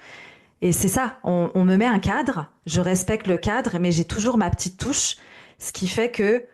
Et c'est ça, on me met un cadre, je respecte le cadre, mais j'ai toujours ma petite touche, ce qui fait que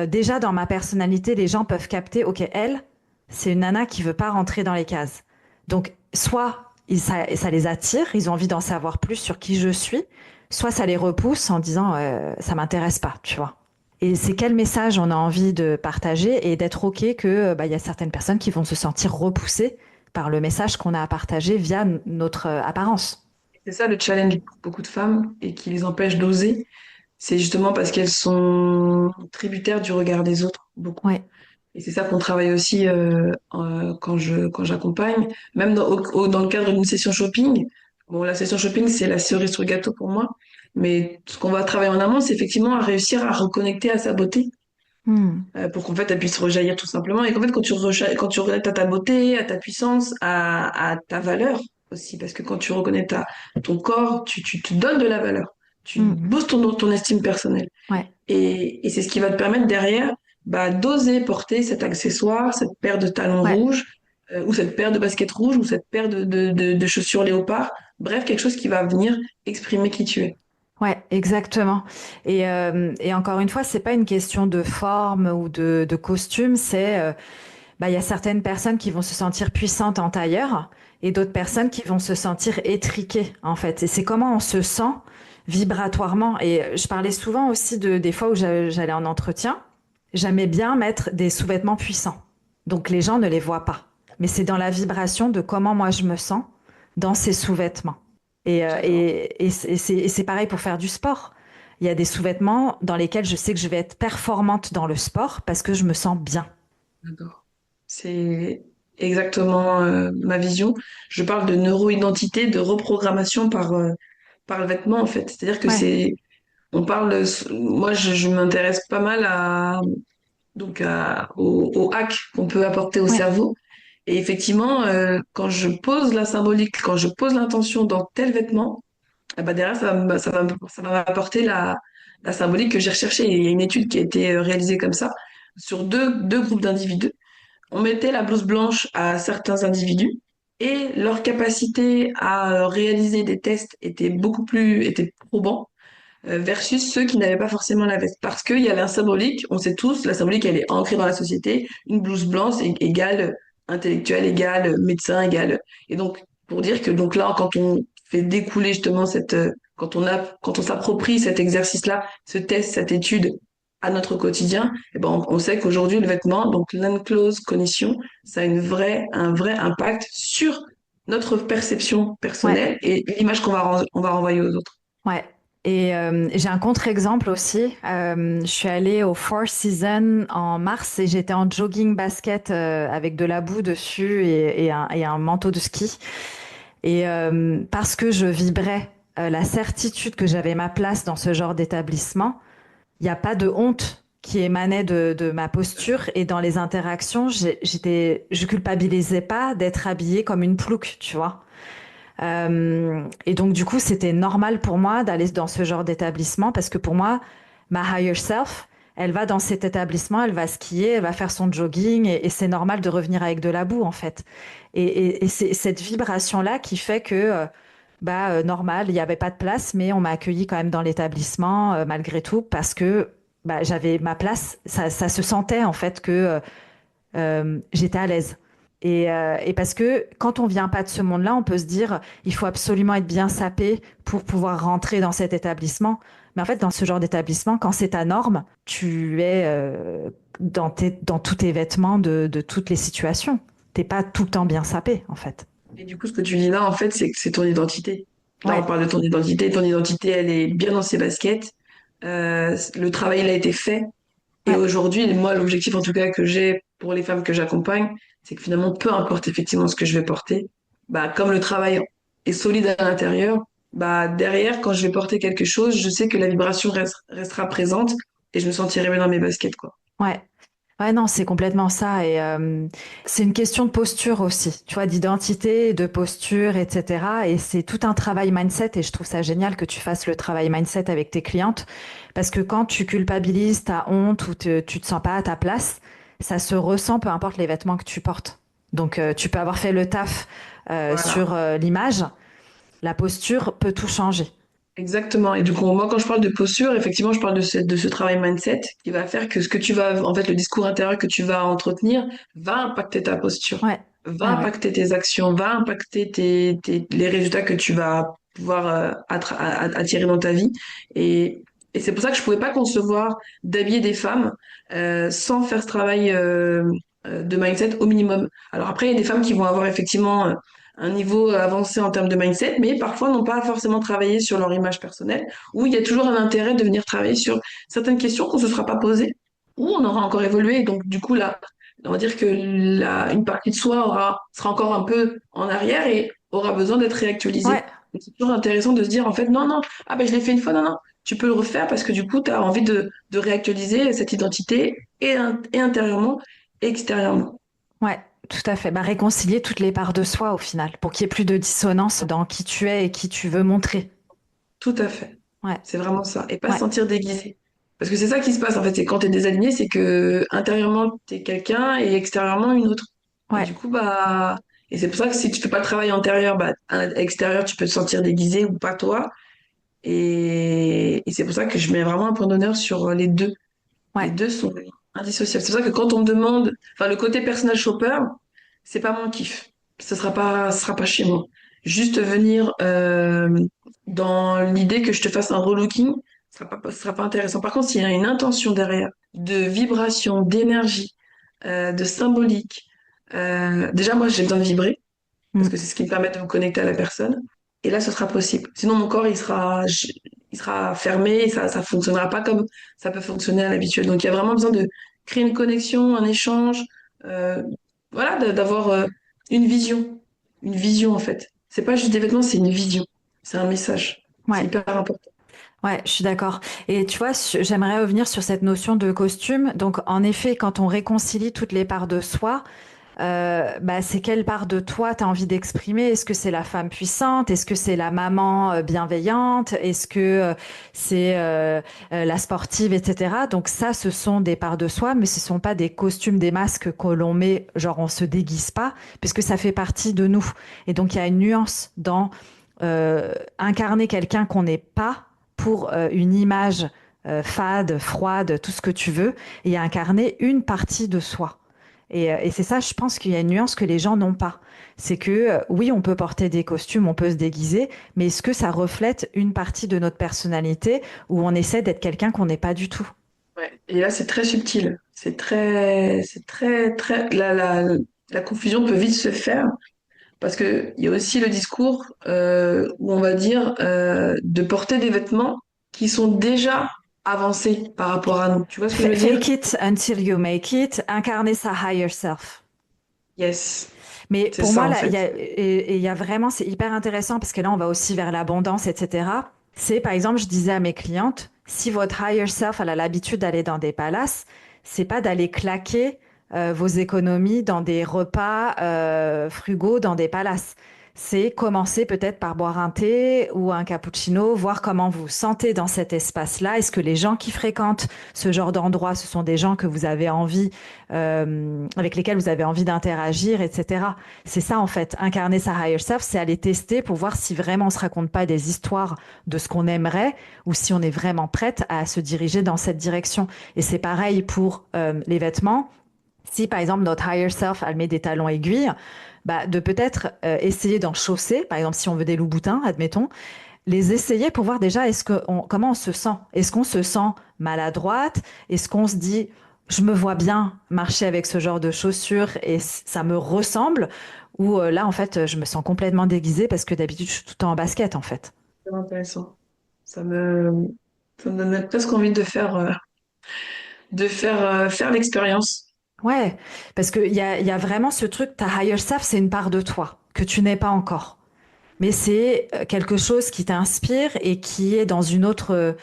déjà dans ma personnalité, les gens peuvent capter, ok, elle, c'est une nana qui veut pas rentrer dans les cases. Donc, soit ça les attire, ils ont envie d'en savoir plus sur qui je suis, soit ça les repousse en disant, ça m'intéresse pas, tu vois. Et c'est quel message on a envie de partager et d'être ok que bah, y a certaines personnes qui vont se sentir repoussées par le message qu'on a à partager via notre apparence. C'est ça le challenge pour beaucoup de femmes et qui les empêche d'oser. C'est justement parce qu'elles sont tributaires du regard des autres, beaucoup. Ouais, Et c'est ça qu'on travaille aussi quand j'accompagne, même dans le cadre d'une session shopping. Bon, la session shopping, c'est la cerise sur le gâteau pour moi. Mais ce qu'on va travailler en amont, c'est effectivement à réussir à reconnecter à sa beauté hmm, pour qu'en fait, elle puisse rejaillir tout simplement. Et qu'en fait, quand tu reconnectes à ta beauté, à ta puissance, à ta valeur aussi, parce que quand tu reconnais ton corps, tu te donnes de la valeur. Tu hmm, boostes ton estime personnelle. ouais, Et c'est ce qui va te permettre derrière bah, d'oser porter cet accessoire, cette paire de talons ouais. rouges, ou cette paire de baskets rouges, ou cette paire de chaussures léopard. Bref, quelque chose qui va venir exprimer qui tu es. Ouais, exactement. Et encore une fois, c'est pas une question de forme ou de costume, c'est bah, il y a certaines personnes qui vont se sentir puissantes en tailleur et d'autres personnes qui vont se sentir étriquées, en fait. Et c'est comment on se sent vibratoirement. Et je parlais souvent aussi des fois où j'allais en entretien, j'aimais bien mettre des sous-vêtements puissants. Donc les gens ne les voient pas. Mais c'est dans la vibration de comment moi je me sens dans ces sous-vêtements. J'adore. Et c'est pareil pour faire du sport. Il y a des sous-vêtements dans lesquels je sais que je vais être performante dans le sport parce que je me sens bien. J'adore. C'est exactement ma vision. Je parle de neuroidentité, de reprogrammation par le vêtement, en fait. C'est-à-dire que Ouais, on parle, moi, je m'intéresse pas mal au hack qu'on peut apporter au ouais, cerveau. Et effectivement, quand je pose la symbolique, quand je pose l'intention dans tel vêtement, eh ben derrière, ça va m'apporter la symbolique que j'ai recherchée. Et il y a une étude qui a été réalisée comme ça sur deux groupes d'individus. On mettait la blouse blanche à certains individus et leur capacité à réaliser des tests était probant versus ceux qui n'avaient pas forcément la veste. Parce qu'il y avait un symbolique, on sait tous, la symbolique, elle est ancrée dans la société. Une blouse blanche égale intellectuel, égale médecin, égale. Et donc, pour dire que donc là, quand on fait découler justement quand on s'approprie cet exercice-là, ce test, cette étude à notre quotidien, eh ben on sait qu'aujourd'hui, le vêtement, donc l'enclosed cognition, ça a un vrai impact sur notre perception ouais. personnelle et l'image on va renvoyer aux autres. Ouais. Et j'ai un contre-exemple aussi. Je suis allée au Four Seasons en mars et j'étais en jogging basket avec de la boue dessus et un manteau de ski. Et parce que je vibrais la certitude que j'avais ma place dans ce genre d'établissement, il n'y a pas de honte qui émanait de ma posture et dans les interactions, je culpabilisais pas d'être habillée comme une plouque, tu vois. Et donc, du coup, c'était normal pour moi d'aller dans ce genre d'établissement parce que pour moi, ma higher self, elle va dans cet établissement, elle va skier, elle va faire son jogging et c'est normal de revenir avec de la boue, en fait. Et c'est cette vibration-là qui fait que, normal, il n'y avait pas de place, mais on m'a accueilli quand même dans l'établissement malgré tout parce que bah, j'avais ma place. Ça se sentait, en fait, que j'étais à l'aise. Et parce que quand on vient pas de ce monde-là, on peut se dire, il faut absolument être bien sapé pour pouvoir rentrer dans cet établissement. Mais en fait, dans ce genre d'établissement, quand c'est ta norme, tu es dans tous tes vêtements de toutes les situations. T'es pas tout le temps bien sapé, en fait. Et du coup, ce que tu dis là, en fait, c'est que c'est ton identité. Là, on Ouais, parle de ton identité. Ton identité, elle est bien dans ses baskets. Le travail, il a été fait. Et ouais, aujourd'hui, moi, l'objectif, en tout cas, que j'ai pour les femmes que j'accompagne, c'est que finalement, peu importe effectivement ce que je vais porter, bah, comme le travail est solide à l'intérieur, bah, derrière, quand je vais porter quelque chose, je sais que la vibration restera présente et je me sentirai bien dans mes baskets, quoi. ouais. Ouais, non, c'est complètement ça. Et c'est une question de posture aussi, tu vois, d'identité, de posture, etc. Et c'est tout un travail mindset. Et je trouve ça génial que tu fasses le travail mindset avec tes clientes. Parce que quand tu culpabilises, t'as honte ou tu te sens pas à ta place, ça se ressent peu importe les vêtements que tu portes. Donc, tu peux avoir fait le taf Voilà. sur l'image. La posture peut tout changer. Exactement. Et du coup, moi, quand je parle de posture, effectivement, je parle de ce travail mindset qui va faire que ce que tu vas, en fait, le discours intérieur que tu vas entretenir va impacter ta posture, Ouais, va ouais, ouais. impacter tes actions, va impacter les résultats que tu vas pouvoir attirer dans ta vie. Et, et c'est pour ça que je pouvais pas concevoir d'habiller des femmes sans faire ce travail de mindset au minimum. Alors après, il y a des femmes qui vont avoir effectivement un niveau avancé en termes de mindset, mais parfois n'ont pas forcément travaillé sur leur image personnelle, où il y a toujours un intérêt de venir travailler sur certaines questions qu'on ne se sera pas posées, où on aura encore évolué. Donc, du coup, là, on va dire que une partie de soi sera encore un peu en arrière et aura besoin d'être réactualisée. Ouais, Donc, c'est toujours intéressant de se dire, en fait, non, non, ah ben je l'ai fait une fois, non, non, tu peux le refaire parce que du coup, tu as envie de réactualiser cette identité et intérieurement et extérieurement. ouais, tout à fait. Bah, réconcilier toutes les parts de soi au final, pour qu'il y ait plus de dissonance dans qui tu es et qui tu veux montrer. Tout à fait. Ouais, C'est vraiment ça. Et pas se ouais, sentir déguisé. Parce que c'est ça qui se passe, en fait. C'est quand t'es désaligné, c'est que intérieurement, t'es quelqu'un et extérieurement, une autre. Et ouais, du coup, bah, et c'est pour ça que si tu fais pas le travail intérieur, bah, à l'extérieur, tu peux te sentir déguisé ou pas toi. Et c'est pour ça que je mets vraiment un point d'honneur sur les deux. Les ouais, deux sont indissociables. C'est pour ça que quand on me demande, enfin, le côté personal shopper, c'est pas mon kiff. Ce sera pas chez moi. Juste venir dans l'idée que je te fasse un relooking, ce sera pas intéressant. Par contre, s'il y a une intention derrière, de vibration, d'énergie, de symbolique, déjà moi j'ai besoin de vibrer parce que mm, c'est ce qui me permet de me connecter à la personne. Et là, ce sera possible. Sinon, mon corps, il sera fermé et ça fonctionnera pas comme ça peut fonctionner à l'habitude. Donc, il y a vraiment besoin de créer une connexion, un échange, euh, voilà, d'avoir une vision. Une vision, en fait. C'est pas juste des vêtements, c'est une vision. C'est un message. C'est ouais, hyper important. ouais, je suis d'accord. Et tu vois, j'aimerais revenir sur cette notion de costume. Donc, en effet, quand on réconcilie toutes les parts de soi, bah, c'est quelle part de toi tu as envie d'exprimer? Est-ce que c'est la femme puissante? Est-ce que c'est la maman bienveillante? Est-ce que c'est la sportive, etc. Donc ça, ce sont des parts de soi, mais ce sont pas des costumes, des masques que l'on met, genre on se déguise pas, puisque ça fait partie de nous. Et donc il y a une nuance dans incarner quelqu'un qu'on n'est pas pour une image fade, froide, tout ce que tu veux, et incarner une partie de soi. Et c'est ça, je pense qu'il y a une nuance que les gens n'ont pas. C'est que oui, on peut porter des costumes, on peut se déguiser, mais est-ce que ça reflète une partie de notre personnalité où on essaie d'être quelqu'un qu'on n'est pas du tout? Ouais. Et là, c'est très subtil. Très, la confusion peut vite se faire. Parce que il y a aussi le discours où on va dire de porter des vêtements qui sont déjà avancés par rapport à nous. Tu vois ce que je veux dire? Fake it until you make it, incarner sa higher self. Yes, Mais c'est pour ça moi, en là, fait. et il y a vraiment, c'est hyper intéressant parce que là, on va aussi vers l'abondance, etc. C'est, par exemple, je disais à mes clientes, si votre higher self, elle a l'habitude d'aller dans des palaces, c'est pas d'aller claquer vos économies dans des repas frugaux dans des palaces. C'est commencer peut-être par boire un thé ou un cappuccino, voir comment vous vous sentez dans cet espace-là. Est-ce que les gens qui fréquentent ce genre d'endroit, ce sont des gens que vous avez envie avec lesquels vous avez envie d'interagir, etc. C'est ça en fait, incarner sa higher self, c'est aller tester pour voir si vraiment on se raconte pas des histoires de ce qu'on aimerait ou si on est vraiment prête à se diriger dans cette direction. Et c'est pareil pour les vêtements. Si par exemple notre higher self elle met des talons aiguilles, bah, de peut-être essayer d'en chausser, par exemple si on veut des loups-boutins, admettons, les essayer pour voir déjà comment on se sent. Est-ce qu'on se sent maladroite? Est-ce qu'on se dit je me vois bien marcher avec ce genre de chaussures et ça me ressemble. Ou là, en fait, je me sens complètement déguisée parce que d'habitude, je suis tout le temps en basket, en fait. C'est intéressant. Ça me, ça me donne presque envie faire l'expérience. Ouais, parce qu'il y a vraiment ce truc, ta higher self, c'est une part de toi que tu n'es pas encore. Mais c'est quelque chose qui t'inspire et qui est dans une autre.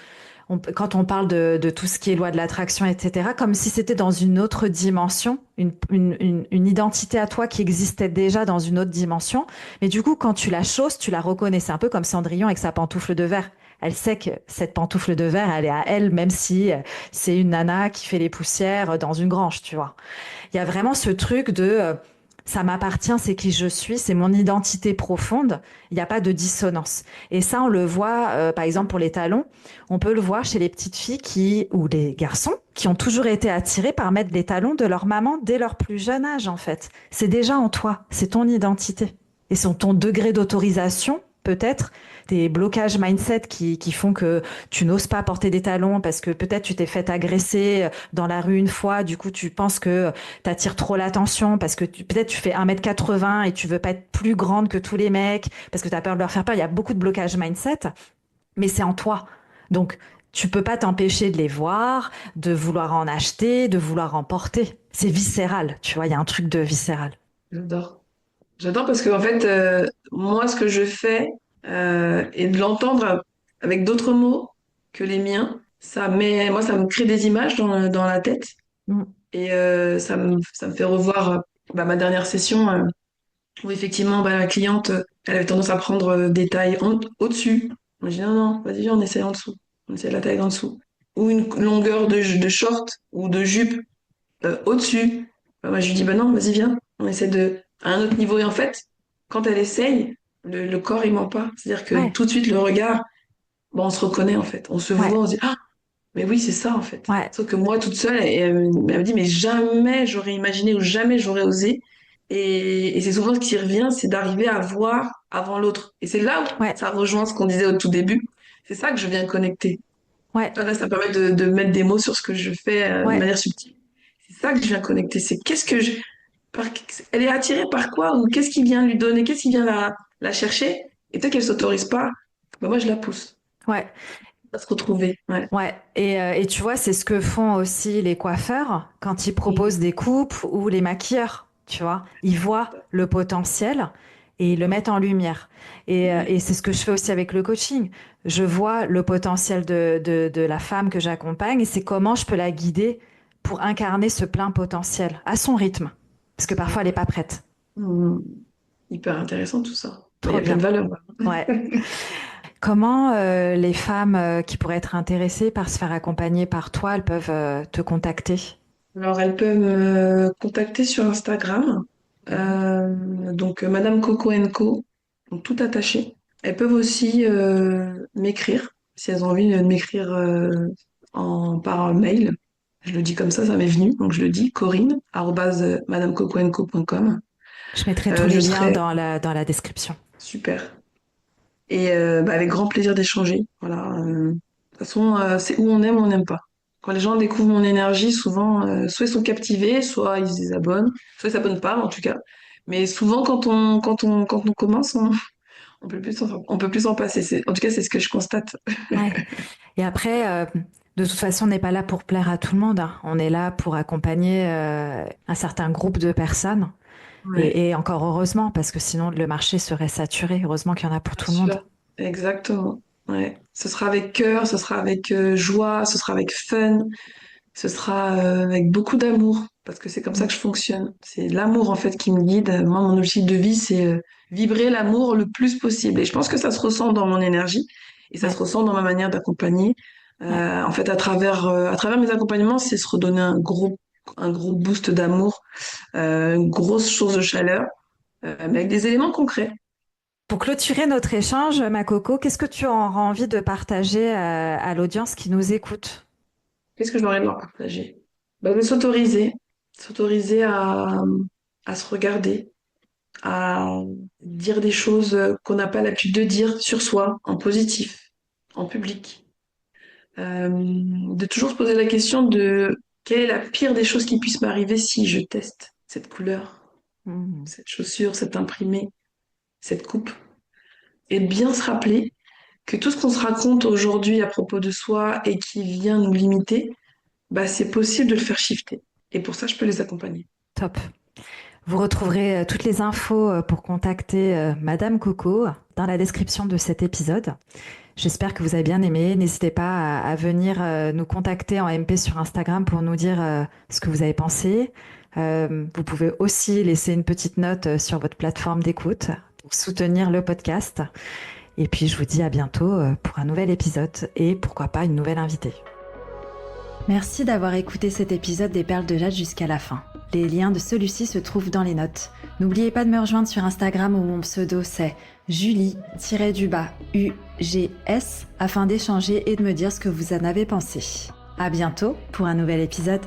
Quand on parle de tout ce qui est loi de l'attraction, etc., comme si c'était dans une autre dimension, une identité à toi qui existait déjà dans une autre dimension. Mais du coup, quand tu la chausses, tu la reconnais. C'est un peu comme Cendrillon avec sa pantoufle de verre. Elle sait que cette pantoufle de verre, elle est à elle, même si c'est une nana qui fait les poussières dans une grange, tu vois. Il y a vraiment ce truc de ça m'appartient, c'est qui je suis, c'est mon identité profonde. Il n'y a pas de dissonance. Et ça, on le voit, par exemple, pour les talons, on peut le voir chez les petites filles ou les garçons qui ont toujours été attirés par mettre les talons de leur maman dès leur plus jeune âge, en fait. C'est déjà en toi, c'est ton identité. Et c'est ton degré d'autorisation, peut-être, des blocages mindset qui font que tu n'oses pas porter des talons parce que peut-être tu t'es fait agresser dans la rue une fois, du coup tu penses que tu attires trop l'attention parce que peut-être tu fais 1,80 m et tu veux pas être plus grande que tous les mecs parce que tu as peur de leur faire peur. Il y a beaucoup de blocages mindset, mais c'est en toi. Donc tu peux pas t'empêcher de les voir, de vouloir en acheter, de vouloir en porter. C'est viscéral, tu vois, il y a un truc de viscéral. J'adore. J'adore parce que en fait, moi, ce que je fais et de l'entendre avec d'autres mots que les miens, moi, ça me crée des images dans la tête Mm. et ça me fait revoir ma dernière session où effectivement, la cliente, elle avait tendance à prendre des tailles au-dessus. Moi, je dis non, non, vas-y, viens, on essaie en dessous. On essaie la taille en dessous. Ou une longueur de short ou de jupe au-dessus. Moi, je lui dis, bah non, vas-y, viens. On essaie à un autre niveau. Et en fait, quand elle essaye, le corps, il ment pas. C'est-à-dire que Ouais, tout de suite, le regard, bon, on se reconnaît, en fait. On se ouais, voit, on se dit, ah, mais oui, c'est ça, en fait. ouais, Sauf que moi, toute seule, elle me dit, mais jamais j'aurais imaginé ou jamais j'aurais osé. Et c'est souvent ce qui revient, c'est d'arriver à voir avant l'autre. Et c'est là où ouais, ça rejoint ce qu'on disait au tout début. C'est ça que je viens connecter. ouais, Là, ça permet de mettre des mots sur ce que je fais de ouais. manière subtile. C'est ça que je viens connecter. C'est qu'est-ce que je. par- Elle est attirée par quoi ou qu'est-ce qui vient lui donner, qu'est-ce qui vient la chercher. Et peut-être qu'elle s'autorise pas, moi je la pousse Ouais. à se retrouver. Ouais. Ouais, et tu vois, c'est ce que font aussi les coiffeurs quand ils proposent Mhm. des coupes ou les maquilleurs, tu vois. Ils voient le potentiel et ils le mettent en lumière. Et c'est ce que je fais aussi avec le coaching. Je vois le potentiel de la femme que j'accompagne et c'est comment je peux la guider pour incarner ce plein potentiel à son rythme. Parce que parfois, elle n'est pas prête. Mhm. Hyper intéressant tout ça. Il y Trop a plein de bien. valeurs. Ouais. Comment les femmes qui pourraient être intéressées par se faire accompagner par toi, elles peuvent te contacter? Alors, elles peuvent me contacter sur Instagram. Mhm. Donc, Madame Coco Co, donc tout attaché. Elles peuvent aussi m'écrire, si elles ont envie de m'écrire par mail. Je le dis comme ça m'est venu. Donc, je le dis, corinne@madamecocoenco.com. Je mettrai tous les Je liens serai dans la description. super. Et avec grand plaisir d'échanger. Voilà. De toute façon, c'est où on n'aime pas. Quand les gens découvrent mon énergie, souvent, soit ils sont captivés, soit ils se désabonnent, soit ils s'abonnent pas, en tout cas. Mais souvent, quand on commence, on peut plus en passer. En tout cas, c'est ce que je constate. Ouais. Et après, de toute façon, on n'est pas là pour plaire à tout le monde, hein. On est là pour accompagner un certain groupe de personnes. Ouais, Et encore heureusement, parce que sinon le marché serait saturé. Heureusement qu'il y en a pour bien tout le monde. sûr. Exactement. Ouais. Ce sera avec cœur, ce sera avec joie, ce sera avec fun. Ce sera avec beaucoup d'amour, parce que c'est comme ça Mm. que je fonctionne. C'est l'amour en fait qui me guide. Moi, mon objectif de vie, c'est vibrer l'amour le plus possible. Et je pense que ça se ressent dans mon énergie et ça se Ouais, ressent dans ma manière d'accompagner. ouais. En fait, à travers mes accompagnements, c'est se redonner un gros boost d'amour, une grosse source de chaleur, mais avec des éléments concrets. Pour clôturer notre échange, ma Coco, qu'est-ce que tu auras envie de partager à l'audience qui nous écoute? Qu'est-ce que j'aurais de leur partager? De s'autoriser à se regarder, à dire des choses qu'on n'a pas l'habitude de dire sur soi, en positif, en public. De toujours se poser la question de Quelle est la pire des choses qui puisse m'arriver si je teste cette couleur, Mhm. cette chaussure, cet imprimé, cette coupe? Et bien se rappeler que tout ce qu'on se raconte aujourd'hui à propos de soi et qui vient nous limiter, bah, c'est possible de le faire shifter. Et pour ça, je peux les accompagner. Top. Vous retrouverez toutes les infos pour contacter Madame Coco dans la description de cet épisode. J'espère que vous avez bien aimé. N'hésitez pas à venir nous contacter en MP sur Instagram pour nous dire ce que vous avez pensé. Vous pouvez aussi laisser une petite note sur votre plateforme d'écoute pour soutenir le podcast. Et puis, je vous dis à bientôt pour un nouvel épisode et pourquoi pas une nouvelle invitée. Merci d'avoir écouté cet épisode des Perles de Jade jusqu'à la fin. Les liens de celui-ci se trouvent dans les notes. N'oubliez pas de me rejoindre sur Instagram où mon pseudo c'est Julie-UGS afin d'échanger et de me dire ce que vous en avez pensé. À bientôt pour un nouvel épisode.